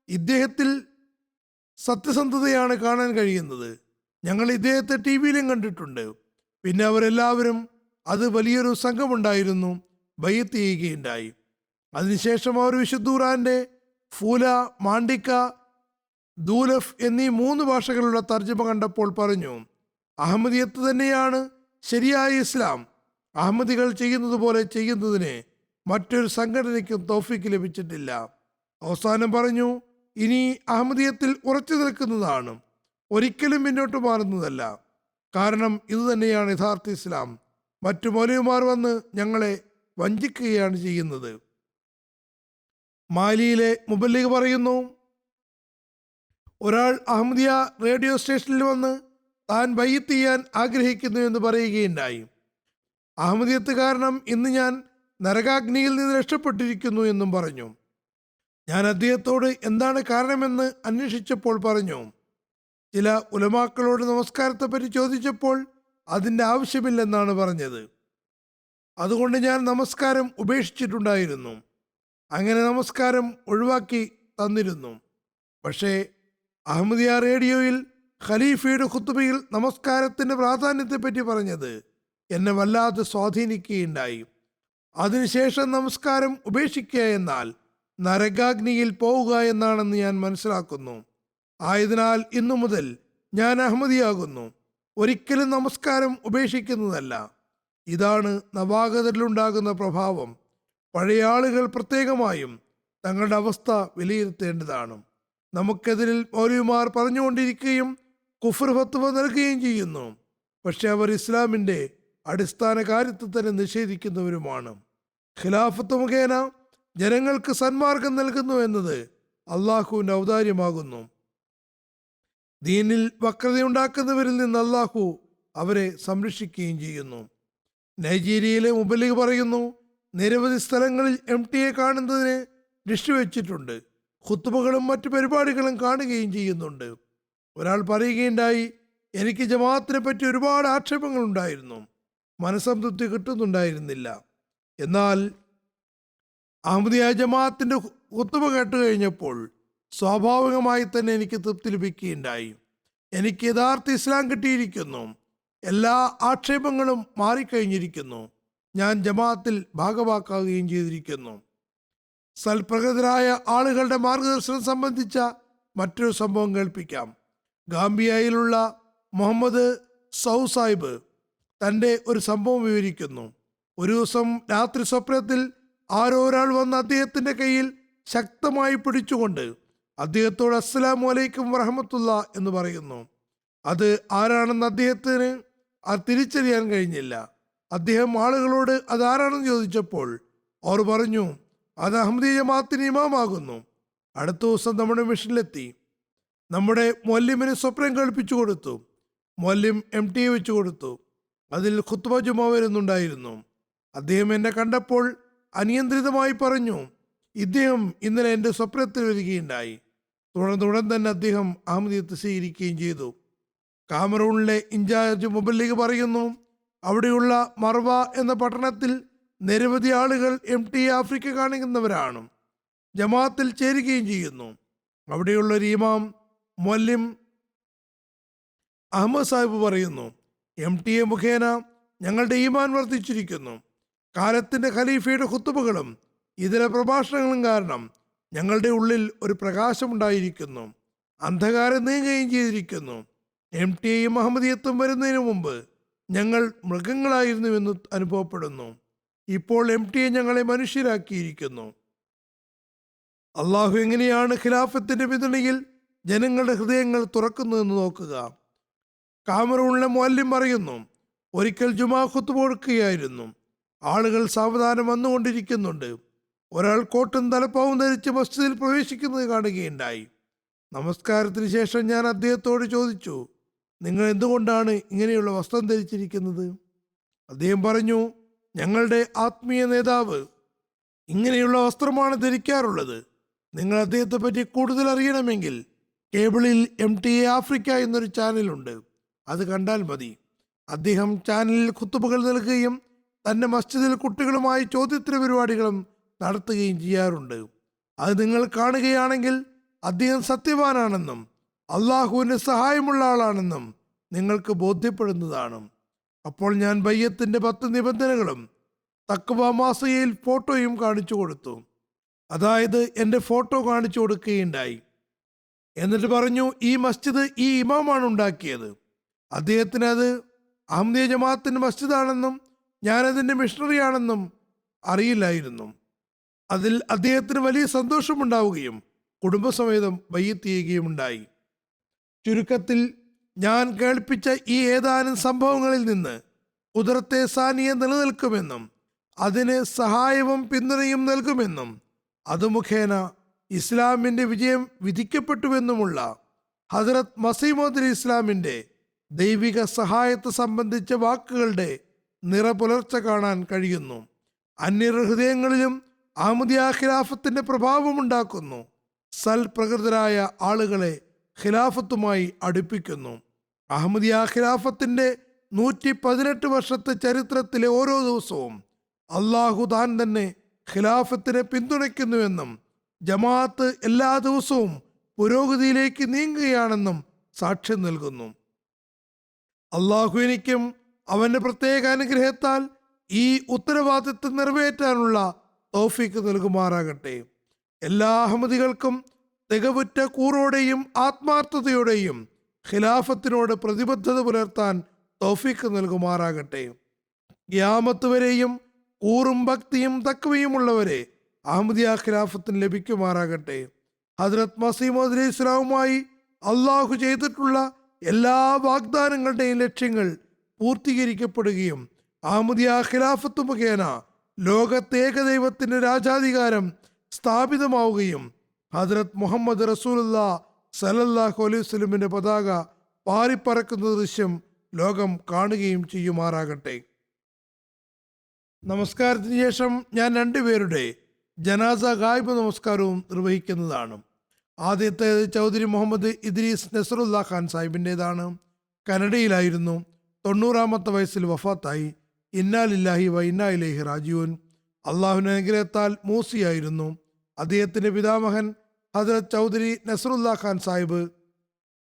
ഇദ്ദേഹത്തിൽ സത്യസന്ധതയാണ് കാണാൻ കഴിയുന്നത്. ഞങ്ങൾ ഇദ്ദേഹത്തെ TV-യിലും കണ്ടിട്ടുണ്ട്. പിന്നെ അവരെല്ലാവരും അത് വലിയൊരു സംഘമുണ്ടായിരുന്നു ബയ്യത്ത് ചെയ്യുകയുണ്ടായി. അതിനുശേഷം അവർ വിശുദ്ധ ഖുർആന്റെ ഫൂല, മാണ്ഡിക്ക, ദൂലഫ് എന്നീ 3 ഭാഷകളുള്ള തർജ്ജമ കണ്ടപ്പോൾ പറഞ്ഞു, അഹമ്മദിയത്ത് തന്നെയാണ് ശരിയായ ഇസ്ലാം. അഹമ്മദികൾ ചെയ്യുന്നത് പോലെ ചെയ്യുന്നതിന് മറ്റൊരു സംഘടനയ്ക്കും തൗഫീക്ക് ലഭിച്ചിട്ടില്ല. അവസാനം പറഞ്ഞു, ഇനി അഹമ്മദിയത്തിൽ ഉറച്ചു നിൽക്കുന്നതാണ്, ഒരിക്കലും മുന്നോട്ട് മാറുന്നതല്ല. കാരണം ഇത് തന്നെയാണ് യഥാർത്ഥ ഇസ്ലാം. മറ്റു മൗലവിമാർ വന്ന് ഞങ്ങളെ വഞ്ചിക്കുകയാണ് ചെയ്യുന്നത്. മാലിയിലെ മുബല്ലിഗ് പറയുന്നു, ഒരാൾ അഹമ്മദിയ റേഡിയോ സ്റ്റേഷനിൽ വന്ന് താൻ ബയ്യത്ത് ചെയ്യാൻ ആഗ്രഹിക്കുന്നു എന്ന് പറയുകയുണ്ടായി. അഹമ്മദിയത്ത് കാരണം ഇന്ന് ഞാൻ നരകാഗ്നിയിൽ നിന്ന് രക്ഷപ്പെട്ടിരിക്കുന്നു എന്നും പറഞ്ഞു. ഞാൻ അദ്ദേഹത്തോട് എന്താണ് കാരണമെന്ന് അന്വേഷിച്ചപ്പോൾ പറഞ്ഞു, ചില ഉലമാക്കളോട് നമസ്കാരത്തെപ്പറ്റി ചോദിച്ചപ്പോൾ അതിൻ്റെ ആവശ്യമില്ലെന്നാണ് പറഞ്ഞത്. അതുകൊണ്ട് ഞാൻ നമസ്കാരം ഉപേക്ഷിച്ചിട്ടുണ്ടായിരുന്നു. അങ്ങനെ നമസ്കാരം ഒഴിവാക്കി തന്നിരുന്നു. പക്ഷേ അഹമ്മദിയ റേഡിയോയിൽ ഖലീഫയുടെ ഖുതുബയിൽ നമസ്കാരത്തിൻ്റെ പ്രാധാന്യത്തെപ്പറ്റി പറഞ്ഞത് എന്നെ വല്ലാതെ സ്വാധീനിക്കുകയുണ്ടായി. അതിനുശേഷം നമസ്കാരം ഉപേക്ഷിക്കുക എന്നാൽ നരകാഗ്നിയിൽ പോവുക എന്നാണെന്ന് ഞാൻ മനസ്സിലാക്കുന്നു. ആയതിനാൽ ഇന്നു മുതൽ ഞാൻ അഹമ്മദിയാകുന്നു, ഒരിക്കലും നമസ്കാരം ഉപേക്ഷിക്കുന്നതല്ല. ഇതാണ് നവാഗതരിലുണ്ടാകുന്ന പ്രഭാവം. പഴയ ആളുകൾ പ്രത്യേകമായും തങ്ങളുടെ അവസ്ഥ വിലയിരുത്തേണ്ടതാണ്. നമുക്കെതിരിൽ മൗലവിമാർ പറഞ്ഞുകൊണ്ടിരിക്കുകയും കുഫർ ഫത്വ നൽകുകയും ചെയ്യുന്നു. പക്ഷെ അവർ ഇസ്ലാമിൻ്റെ അടിസ്ഥാന കാര്യത്തെ തന്നെ നിഷേധിക്കുന്നവരുമാണ്. ഖിലാഫത്ത് മുഖേന ജനങ്ങൾക്ക് സന്മാർഗം നൽകുന്നു എന്നത് അള്ളാഹുവിൻ്റെ ഔദാര്യമാകുന്നു. ദീനിൽ വക്രതയുണ്ടാക്കുന്നവരിൽ നിന്ന് അള്ളാഹു അവരെ സംരക്ഷിക്കുകയും ചെയ്യുന്നു. നൈജീരിയയിലെ മുബല്ലിഗ് പറയുന്നു, നിരവധി സ്ഥലങ്ങളിൽ MTA കാണുന്നതിന് ഡിഷ് വെച്ചിട്ടുണ്ട്. ഖുത്ബകളും മറ്റു പരിപാടികളും കാണുകയും ചെയ്യുന്നുണ്ട്. ഒരാൾ പറയുകയുണ്ടായി, എനിക്ക് ജമാഅത്തിനെ പറ്റി ഒരുപാട് ആക്ഷേപങ്ങളുണ്ടായിരുന്നു, മനസ്സംതൃപ്തി കിട്ടുന്നുണ്ടായിരുന്നില്ല. എന്നാൽ അഹമ്മദിയ ജമാഅത്തിൻ്റെ ഖുത്ബ കേട്ട് കഴിഞ്ഞപ്പോൾ സ്വാഭാവികമായി തന്നെ എനിക്ക് തൃപ്തി ലഭിക്കുകയുണ്ടായി. എനിക്ക് യഥാർത്ഥ ഇസ്ലാം കിട്ടിയിരിക്കുന്നു. എല്ലാ ആക്ഷേപങ്ങളും മാറിക്കഴിഞ്ഞിരിക്കുന്നു. ഞാൻ ജമാഅത്തിൽ ഭാഗവാക്കാവുകയും ചെയ്തിരിക്കുന്നു. സൽപ്രകൃതരായ ആളുകളുടെ മാർഗദർശനം സംബന്ധിച്ച മറ്റൊരു സംഭവം കേൾപ്പിക്കാം. ഗാംബിയയിലുള്ള മുഹമ്മദ് സൗ സാഹിബ് തൻ്റെ ഒരു സംഭവം വിവരിക്കുന്നു. ഒരു ദിവസം രാത്രി സ്വപ്നത്തിൽ ആരോ ഒരാൾ വന്ന് അദ്ദേഹത്തിൻ്റെ കയ്യിൽ ശക്തമായി പിടിച്ചുകൊണ്ട് അദ്ദേഹത്തോട് അസ്സലാമു അലൈക്കും വറഹമത്തുള്ള എന്ന് പറയുന്നു. അത് ആരാണെന്ന് അദ്ദേഹത്തിന് തിരിച്ചറിയാൻ കഴിഞ്ഞില്ല. അദ്ദേഹം ആളുകളോട് അതാരാണെന്ന് ചോദിച്ചപ്പോൾ അവർ പറഞ്ഞു, അത് അഹമ്മദി ജമാഅത്തിന് ഇമാമാകുന്നു. അടുത്ത ദിവസം നമ്മുടെ മിഷനിലെത്തി. നമ്മുടെ മൊല്ലിമിന് സ്വപ്നം കേൾപ്പിച്ചു കൊടുത്തു. മൊല്ലിം MTA വെച്ചു കൊടുത്തു. അതിൽ ഖുത്ബ ജുമ വരുന്നുണ്ടായിരുന്നു. അദ്ദേഹം എന്നെ കണ്ടപ്പോൾ അനിയന്ത്രിതമായി പറഞ്ഞു, ഇദ്ദേഹം ഇന്നലെ എൻ്റെ സ്വപ്നത്തിൽ വരികയുണ്ടായി. തുടർന്നുടൻ തന്നെ അദ്ദേഹം അഹമ്മദിയത്ത് സ്വീകരിക്കുകയും ചെയ്തു. കാമറൂണിലെ ഇൻചാർജ് മുബല്ലിഗ് പറയുന്നു, അവിടെയുള്ള മർവ എന്ന പട്ടണത്തിൽ നിരവധി ആളുകൾ MTA ആഫ്രിക്ക കാണിക്കുന്നവരാണ്. ജമാഅത്തിൽ ചേരുകയും ചെയ്യുന്നു. അവിടെയുള്ള ഒരു ഇമാം മൊല്ലിം അഹമ്മദ് സാഹിബ് പറയുന്നു, MTA മുഖേന ഞങ്ങളുടെ ഈമാൻ വർദ്ധിച്ചിരിക്കുന്നു. കാലത്തിൻ്റെ ഖലീഫയുടെ ഖുത്തുബകളും ഇതര പ്രഭാഷണങ്ങളും കാരണം ഞങ്ങളുടെ ഉള്ളിൽ ഒരു പ്രകാശമുണ്ടായിരിക്കുന്നു. അന്ധകാരം നീങ്ങുകയും ചെയ്തിരിക്കുന്നു. MTAയും അഹമ്മദിയത്തും വരുന്നതിന് മുമ്പ് ഞങ്ങൾ മൃഗങ്ങളായിരുന്നുവെന്ന് അനുഭവപ്പെടുന്നു. ഇപ്പോൾ MTA ഞങ്ങളെ മനുഷ്യരാക്കിയിരിക്കുന്നു. അള്ളാഹു എങ്ങനെയാണ് ഖിലാഫത്തിന്റെ പിന്തുണയിൽ ജനങ്ങളുടെ ഹൃദയങ്ങൾ തുറക്കുന്നതെന്ന് നോക്കുക. കാമറൂണിലെ മുഅല്ലിം പറയുന്നു, ഒരിക്കൽ ജുമാ ഖുത്ബ കൊടുക്കുകയായിരുന്നു. ആളുകൾ സാവധാനം വന്നുകൊണ്ടിരിക്കുന്നുണ്ട്. ഒരാൾ കോട്ടും തലപ്പാവും ധരിച്ച് മസ്ജിദിൽ പ്രവേശിക്കുന്നത് കാണുകയുണ്ടായി. നമസ്കാരത്തിന് ശേഷം ഞാൻ അദ്ദേഹത്തോട് ചോദിച്ചു, നിങ്ങൾ എന്തുകൊണ്ടാണ് ഇങ്ങനെയുള്ള വസ്ത്രം ധരിച്ചിരിക്കുന്നത്? അദ്ദേഹം പറഞ്ഞു, ഞങ്ങളുടെ ആത്മീയ നേതാവ് ഇങ്ങനെയുള്ള വസ്ത്രമാണ് ധരിക്കാറുള്ളത്. നിങ്ങൾ അദ്ദേഹത്തെ പറ്റി കൂടുതൽ അറിയണമെങ്കിൽ കേബിളിൽ MTA ആഫ്രിക്ക എന്നൊരു ചാനലുണ്ട്, അത് കണ്ടാൽ മതി. അദ്ദേഹം ചാനലിൽ ഖുത്തുബകൾ നൽകുകയും തൻ്റെ മസ്ജിദിൽ കുട്ടികളുമായി ചോദ്യോത്തര പരിപാടികളും നടത്തുകയും ചെയ്യാറുണ്ട്. അത് നിങ്ങൾ കാണുകയാണെങ്കിൽ അദ്ദേഹം സത്യവാനാണെന്നും അള്ളാഹുവിൻ്റെ സഹായമുള്ള ആളാണെന്നും നിങ്ങൾക്ക് ബോധ്യപ്പെടുന്നതാണ്. അപ്പോൾ ഞാൻ ബയ്യത്തിൻ്റെ 10 നിബന്ധനകളും തഖ്വ മാസികയിൽ ഫോട്ടോയും കാണിച്ചു കൊടുത്തു. അതായത് എൻ്റെ ഫോട്ടോ കാണിച്ചു കൊടുക്കുകയുണ്ടായി. എന്നിട്ട് പറഞ്ഞു, ഈ മസ്ജിദ് ഈ ഇമാമാണ് ഉണ്ടാക്കിയത്. അദ്ദേഹത്തിന് അത് അഹമ്മദിയ ജമാഅത്തിൻ്റെ മസ്ജിദാണെന്നും ഞാനതിൻ്റെ മിഷണറിയാണെന്നും അറിയില്ലായിരുന്നു. അതിൽ അദ്ദേഹത്തിന് വലിയ സന്തോഷമുണ്ടാവുകയും കുടുംബസമേതം ബയ്യത്ത് ചെയ്യുകയും ഉണ്ടായി. ചുരുക്കത്തിൽ ഞാൻ കേൾപ്പിച്ച ഈ ഏതാനും സംഭവങ്ങളിൽ നിന്ന് ഖുദ്റത്തെ സാനിയ നിലനിൽക്കുമെന്നും അതിന് സഹായവും പിന്തുണയും നൽകുമെന്നും അത് മുഖേന ഇസ്ലാമിൻ്റെ വിജയം വിധിക്കപ്പെട്ടുവെന്നുമുള്ള ഹസ്രത്ത് മസീഹ് അലി ഇസ്ലാമിൻ്റെ ദൈവിക സഹായത്തെ സംബന്ധിച്ച വാക്കുകളുടെ നിറപുലർച്ച കാണാൻ കഴിയുന്നു. അന്യരുടെ ഹൃദയങ്ങളിലും അഹമ്മദിയ ഖിലാഫത്തിൻ്റെ പ്രഭാവമുണ്ടാക്കുന്നു. സൽപ്രകൃതരായ ആളുകളെ ഖിലാഫത്തുമായി അടുപ്പിക്കുന്നു. അഹമ്മദിയ ഖിലാഫത്തിൻ്റെ 118 വർഷത്തെ ചരിത്രത്തിലെ ഓരോ ദിവസവും അള്ളാഹു താൻ തന്നെ ഖിലാഫത്തിനെ പിന്തുണയ്ക്കുന്നുവെന്നും ജമാഅത്ത് എല്ലാ ദിവസവും പുരോഗതിയിലേക്ക് നീങ്ങുകയാണെന്നും സാക്ഷ്യം നൽകുന്നു. അള്ളാഹു എനിക്കും അവൻ്റെ പ്രത്യേക അനുഗ്രഹത്താൽ ഈ ഉത്തരവാദിത്വം നിറവേറ്റാനുള്ള തൗഫീക്ക് നൽകുമാറാകട്ടെ. എല്ലാ അഹമ്മദികൾക്കും തികവുറ്റ കൂറോടെയും ആത്മാർത്ഥതയോടെയും ഖിലാഫത്തിനോട് പ്രതിബദ്ധത പുലർത്താൻ തൗഫീക്ക് നൽകുമാറാകട്ടെ. ഖിയാമത്ത് വരെയും കൂറും ഭക്തിയും തഖ്വയുമുള്ളവരെ അഹമ്മദിയ ഖിലാഫത്തിന് ലഭിക്കുമാറാകട്ടെ. ഹദ്രത്ത് മസീഹ് അലി ഇസ്ലാമുമായി അള്ളാഹു ചെയ്തിട്ടുള്ള എല്ലാ വാഗ്ദാനങ്ങളുടെയും ലക്ഷ്യങ്ങൾ പൂർത്തീകരിക്കപ്പെടുകയും അഹമ്മദിയ ഖിലാഫത്ത് മുഖേന ലോകത്തെ ഏകദൈവത്തിൻ്റെ രാജാധികാരം സ്ഥാപിതമാവുകയും ഹദ്രത്ത് മുഹമ്മദ് റസൂലുള്ളാഹി സ്വല്ലല്ലാഹു അലൈഹി വസല്ലമിൻ്റെ പതാക പാറിപ്പറക്കുന്ന ദൃശ്യം ലോകം കാണുകയും ചെയ്യുമാറാകട്ടെ. നമസ്കാരത്തിന് ശേഷം ഞാൻ 2 പേരുടെ ജനാസ ഗായിബ് നമസ്കാരവും നിർവഹിക്കുന്നതാണ്. ആദ്യത്തേത് ചൗധരി മുഹമ്മദ് ഇദ്രീസ് നസറുല്ല ഖാൻ സാഹിബിൻ്റെതാണ്. കനഡയിലായിരുന്നു. 90-ാമത്തെ വയസ്സിൽ വഫാത്തായി. ഇന്നാ ലില്ലാഹി വ ഇന്നാ ഇലൈഹി റാജിഊൻ. അള്ളാഹുവിൻ്റെ അനുഗ്രഹത്താൽ മൂസിയായിരുന്നു. അദ്ദേഹത്തിൻ്റെ പിതാമഹൻ ഹദ്രത്ത് ചൗധരി നസറുല്ല ഖാൻ സാഹിബ്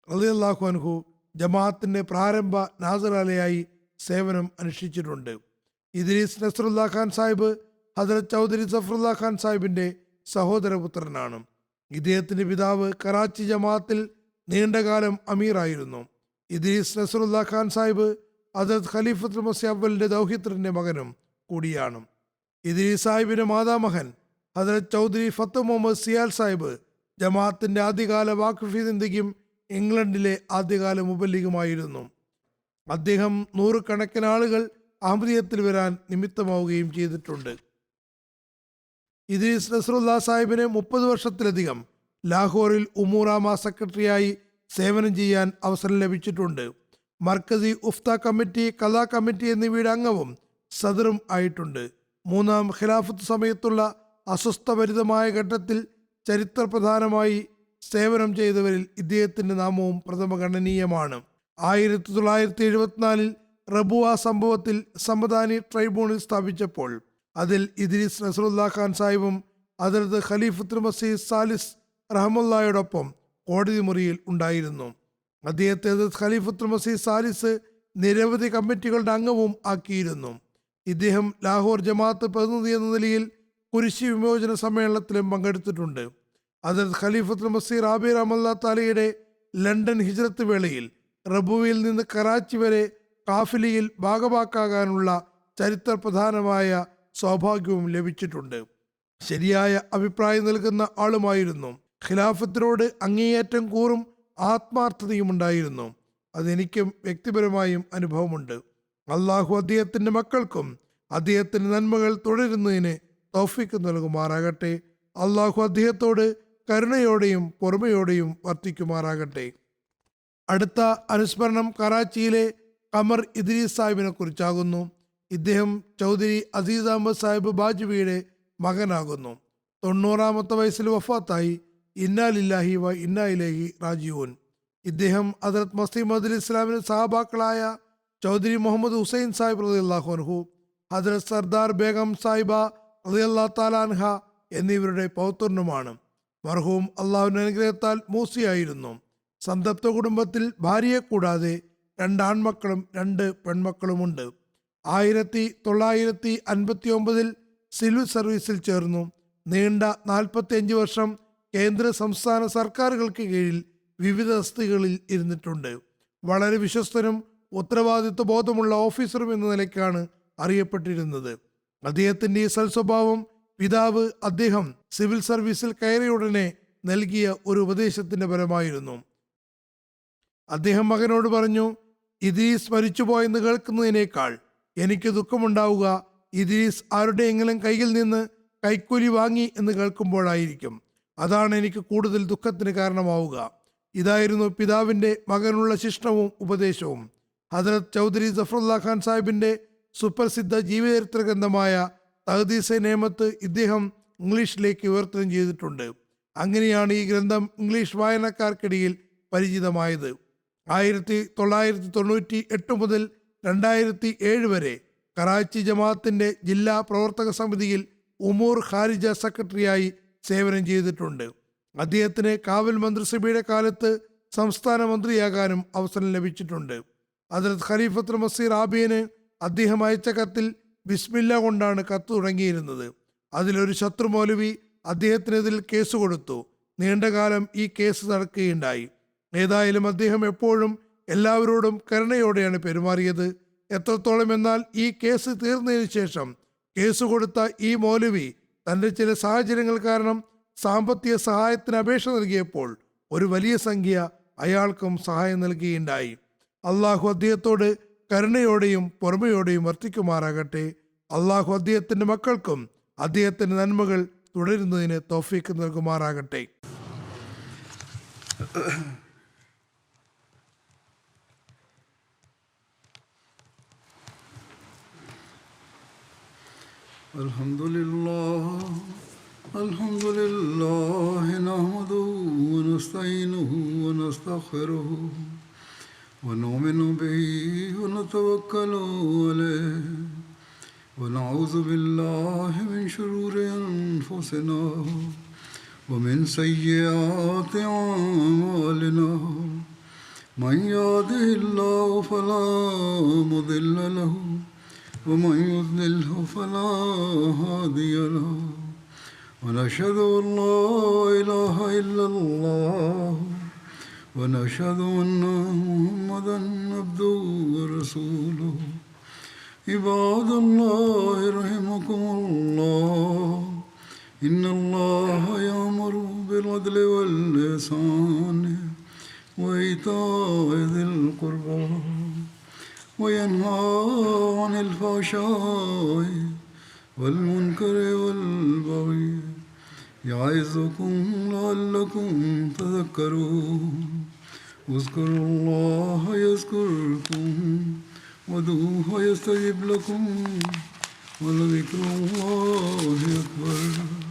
റളിയല്ലാഹു അൻഹു ജമാഅത്തിന്റെ പ്രാരംഭ നാസറാലയായി സേവനം അനുഷ്ഠിച്ചിട്ടുണ്ട്. ഇദ്രീസ് നസ്രുല്ലാ ഖാൻ സാഹിബ് ഹദ്രത്ത് ചൗധരി സഫറുല്ലാ ഖാൻ സാഹിബിന്റെ സഹോദരപുത്രനാണ്. ഇദ്ദേഹത്തിന്റെ പിതാവ് കറാച്ചി ജമാഅത്തിൽ നീണ്ടകാലം അമീറായിരുന്നു. ഇദ്രീസ് നസ്രുല്ലാ ഖാൻ സാഹിബ് ഹദ്രത്ത് ഖലീഫത്തുൽ മസീഹ് അവ്വലിന്റെ ദൗഹിത്രന്റെ മകനും കൂടിയാണ്. ഇദ്രീസ് സാഹിബിന്റെ മാതാമഹൻ ഹദ്രത്ത് ചൗധരി ഫത്ത് മുഹമ്മദ് സിയാൽ സാഹിബ് ജമാഅത്തിന്റെ ആദ്യകാല വാഖഫി സിന്ദഗിയും ഇംഗ്ലണ്ടിലെ ആദ്യകാല മുബല്ലിഗുമായിരുന്നു. അദ്ദേഹം നൂറുകണക്കിന് ആളുകൾ അഹമ്മദിയത്തിൽ വരാൻ നിമിത്തമാവുകയും ചെയ്തിട്ടുണ്ട്. ഇദ്രീസ് നസ്രുല്ലാ സാഹിബിന് 30 വർഷത്തിലധികം ലാഹോറിൽ ഉമൂറാമ സെക്രട്ടറിയായി സേവനം ചെയ്യാൻ അവസരം ലഭിച്ചിട്ടുണ്ട്. മർക്കസി ഉഫ്ത കമ്മിറ്റി, കലാ കമ്മിറ്റി എന്നിവയുടെ അംഗവും സദറും ആയിട്ടുണ്ട്. 3-ാം ഖിലാഫത്ത് സമയത്തുള്ള അസ്വസ്ഥഭരിതമായ ഘട്ടത്തിൽ ചരിത്രപ്രധാനമായി സേവനം ചെയ്തവരിൽ ഇദ്ദേഹത്തിന്റെ നാമവും പ്രഥമഗണനീയമാണ്. 1974 റബുവ സംഭവത്തിൽ സമദാനി ട്രൈബ്യൂണൽ സ്ഥാപിച്ചപ്പോൾ അതിൽ ഇദ്രീസ് നസ്രുല്ലാ ഖാൻ സാഹിബും ഹദ്രത്ത് ഖലീഫത്തുൽ മസീഹ് സാലിസ് റഹ്മത്തുള്ളാഹിയോടൊപ്പം കോടതി മുറിയിൽ ഉണ്ടായിരുന്നു. അദ്ദേഹത്തെ ഖലീഫത്തുൽ മസീഹ് സാലിസ് നിരവധി കമ്മിറ്റികളുടെ അംഗവും ആക്കിയിരുന്നു. ഇദ്ദേഹം ലാഹോർ ജമാഅത്ത് പ്രതിനിധി എന്ന നിലയിൽ കുരിശി വിമോചന സമ്മേളനത്തിലും പങ്കെടുത്തിട്ടുണ്ട്. ഹദ്രത്ത് ഖലീഫത്തുൽ മസീഹ് റാബി റഹ്മത്തുള്ളാഹി തആലയുടെ ലണ്ടൻ ഹിജ്റത്ത് വേളയിൽ റബുവിൽ നിന്ന് കറാച്ചി വരെ കാഫിലിയിൽ ഭാഗവാക്കാകാനുള്ള ചരിത്രപ്രധാനമായ സൗഭാഗ്യവും ലഭിച്ചിട്ടുണ്ട്. ശരിയായ അഭിപ്രായം നൽകുന്ന ആളുമായിരുന്നു. ഖിലാഫത്തിനോട് അങ്ങേയറ്റം കൂറും ആത്മാർത്ഥതയും ഉണ്ടായിരുന്നു. അതെനിക്കും വ്യക്തിപരമായും അനുഭവമുണ്ട്. അള്ളാഹു അദ്ദേഹത്തിന്റെ മക്കൾക്കും അദ്ദേഹത്തിന്റെ നന്മകൾ തുടരുന്നതിന് തൗഫീക്ക് നൽകുമാറാകട്ടെ. അള്ളാഹു അദ്ദേഹത്തോട് കരുണയോടെയും പൊറുമയോടെയും വർത്തിക്കുമാറാകട്ടെ. അടുത്ത അനുസ്മരണം കറാച്ചിയിലെ ഖമർ ഇദ്രീസ് സാഹിബിനെ കുറിച്ചാകുന്നു. ഇദ്ദേഹം ചൗധരി അസീസ് അഹമ്മദ് സാഹിബ് ബാജ്വിയുടെ മകനാകുന്നു. 90-ാമത്തെ വയസ്സിൽ വഫാത്തായി. ഇന്നാ ലില്ലാഹി വ ഇന്നാ ഇലൈഹി റാജിഊൻ. ഇദ്ദേഹം ഹദ്രത്ത് മസീഹ് മൗഊദ് ഇസ്ലാമിന്റെ സഹാബാക്കളായ ചൗധരി മുഹമ്മദ് ഹുസൈൻ സാഹിബ് റളിയല്ലാഹു അൻഹു, ഹദ്രത്ത് സർദാർ ബേഗം സാഹിബ റളിയല്ലാഹു തആല അൻഹ എന്നിവരുടെ പൗത്രനുമാണ്. മർഹൂം അള്ളാഹുവിന്റെ അനുഗ്രഹത്താൽ മൂസിയായിരുന്നു. സന്തപ്ത കുടുംബത്തിൽ ഭാര്യയെ കൂടാതെ 2 ആൺമക്കളും 2 പെൺമക്കളുമുണ്ട്. 1959 സിവിൽ സർവീസിൽ ചേർന്നു. നീണ്ട 45 വർഷം കേന്ദ്ര സംസ്ഥാന സർക്കാരുകൾക്ക് കീഴിൽ വിവിധ തസ്തികകളിൽ ഇരുന്നിട്ടുണ്ട്. വളരെ വിശ്വസ്തനും ഉത്തരവാദിത്വ ബോധമുള്ള ഓഫീസറും എന്ന നിലയ്ക്കാണ് അറിയപ്പെട്ടിരുന്നത്. അദ്ദേഹത്തിന്റെ ഈ സൽസ്വഭാവം പിതാവ് അദ്ദേഹം സിവിൽ സർവീസിൽ കയറിയ ഉടനെ നൽകിയ ഒരു ഉപദേശത്തിന്റെ ഫലമായിരുന്നു. അദ്ദേഹം മകനോട് പറഞ്ഞു, ഇദ്രീസ് മരിച്ചുപോയെന്ന് കേൾക്കുന്നതിനേക്കാൾ എനിക്ക് ദുഃഖമുണ്ടാവുക ഇദ്രീസ് ആരുടെയെങ്കിലും കയ്യിൽ നിന്ന് കൈക്കൂലി വാങ്ങി എന്ന് കേൾക്കുമ്പോഴായിരിക്കും. അതാണ് എനിക്ക് കൂടുതൽ ദുഃഖത്തിന് കാരണമാവുക. ഇതായിരുന്നു പിതാവിന്റെ മകനുള്ള ശിക്ഷണവും ഉപദേശവും. ഹദ്രത്ത് ചൗധരി സഫറുല്ലാ ഖാൻ സാഹിബിന്റെ സുപ്രസിദ്ധ ജീവചരിത്ര ഗ്രന്ഥമായ തഹദീസെ നേമത്ത് ഇദ്ദേഹം ഇംഗ്ലീഷിലേക്ക് വിവർത്തനം ചെയ്തിട്ടുണ്ട്. അങ്ങനെയാണ് ഈ ഗ്രന്ഥം ഇംഗ്ലീഷ് വായനക്കാർക്കിടയിൽ പരിചിതമായത്. 1998 മുതൽ 2007 വരെ കറാച്ചി ജമാഅത്തിന്റെ ജില്ലാ പ്രവർത്തക സമിതിയിൽ ഉമൂർ ഖാരിജ സെക്രട്ടറിയായി സേവനം ചെയ്തിട്ടുണ്ട്. അദ്ദേഹത്തിന് കാവൽ മന്ത്രിസഭയുടെ കാലത്ത് സംസ്ഥാന മന്ത്രിയാകാനും അവസരം ലഭിച്ചിട്ടുണ്ട്. ഹദ്രത്ത് ഖലീഫത്തുൽ മസീഹ് റാബിന് അദ്ദേഹം അയച്ച കത്തിൽ ബിസ്മില്ല കൊണ്ടാണ് കത്ത് തുടങ്ങിയിരുന്നത്. അതിലൊരു ശത്രു മൗലവി അദ്ദേഹത്തിനെതിരിൽ കേസ് കൊടുത്തു. നീണ്ടകാലം ഈ കേസ് നടക്കുകയുണ്ടായി. ഏതായാലും അദ്ദേഹം എപ്പോഴും എല്ലാവരോടും കരുണയോടെയാണ് പെരുമാറിയത്. എത്രത്തോളം എന്നാൽ ഈ കേസ് തീർന്നതിന് ശേഷം കേസ് കൊടുത്ത ഈ മൗലവി തൻ്റെ ചില സാഹചര്യങ്ങൾ കാരണം സാമ്പത്തിക സഹായത്തിന് അപേക്ഷ നൽകിയപ്പോൾ ഒരു വലിയ സംഖ്യ അയാൾക്കും സഹായം നൽകുകയുണ്ടായി. അള്ളാഹു അദ്ദേഹത്തോട് കരുണയോടെയും പൊറുമയോടെയും വർത്തിക്കുമാറാകട്ടെ. അള്ളാഹു അദ്ദേഹത്തിന്റെ മക്കൾക്കും അദ്ദേഹത്തിന്റെ നന്മകൾ തുടരുന്നതിന് തൗഫീക്ക് നൽകുമാറാകട്ടെ. അൽഹംദുലില്ലാഹി നഹ്മദുഹു വനസ്തഈനുഹു വനസ്തഗ്ഫിറുഹു വനുഅ്മിനു ബിഹി വനതവക്കലു അലൈഹി വനഊദു ബില്ലാഹി മിൻ ശുറൂരി അൻഫുസിനാ വമിൻ സയ്യിആതി അഅ്മാലിനാ من يهده الله فلا مضل له ومن يضلله فلا هادي له ونشهد أن لا إله إلا الله ونشهد أن محمدا عبده ورسوله عباد الله رحمكم الله إن الله يأمر بالعدل والإحسان وإيتاء ذي القربى وينهى عن الفحشاء والمنكر والبغي يعظكم لعلكم تذكرون اذكروا الله يذكركم وادعوه يستجب لكم ولذكر الله أكبر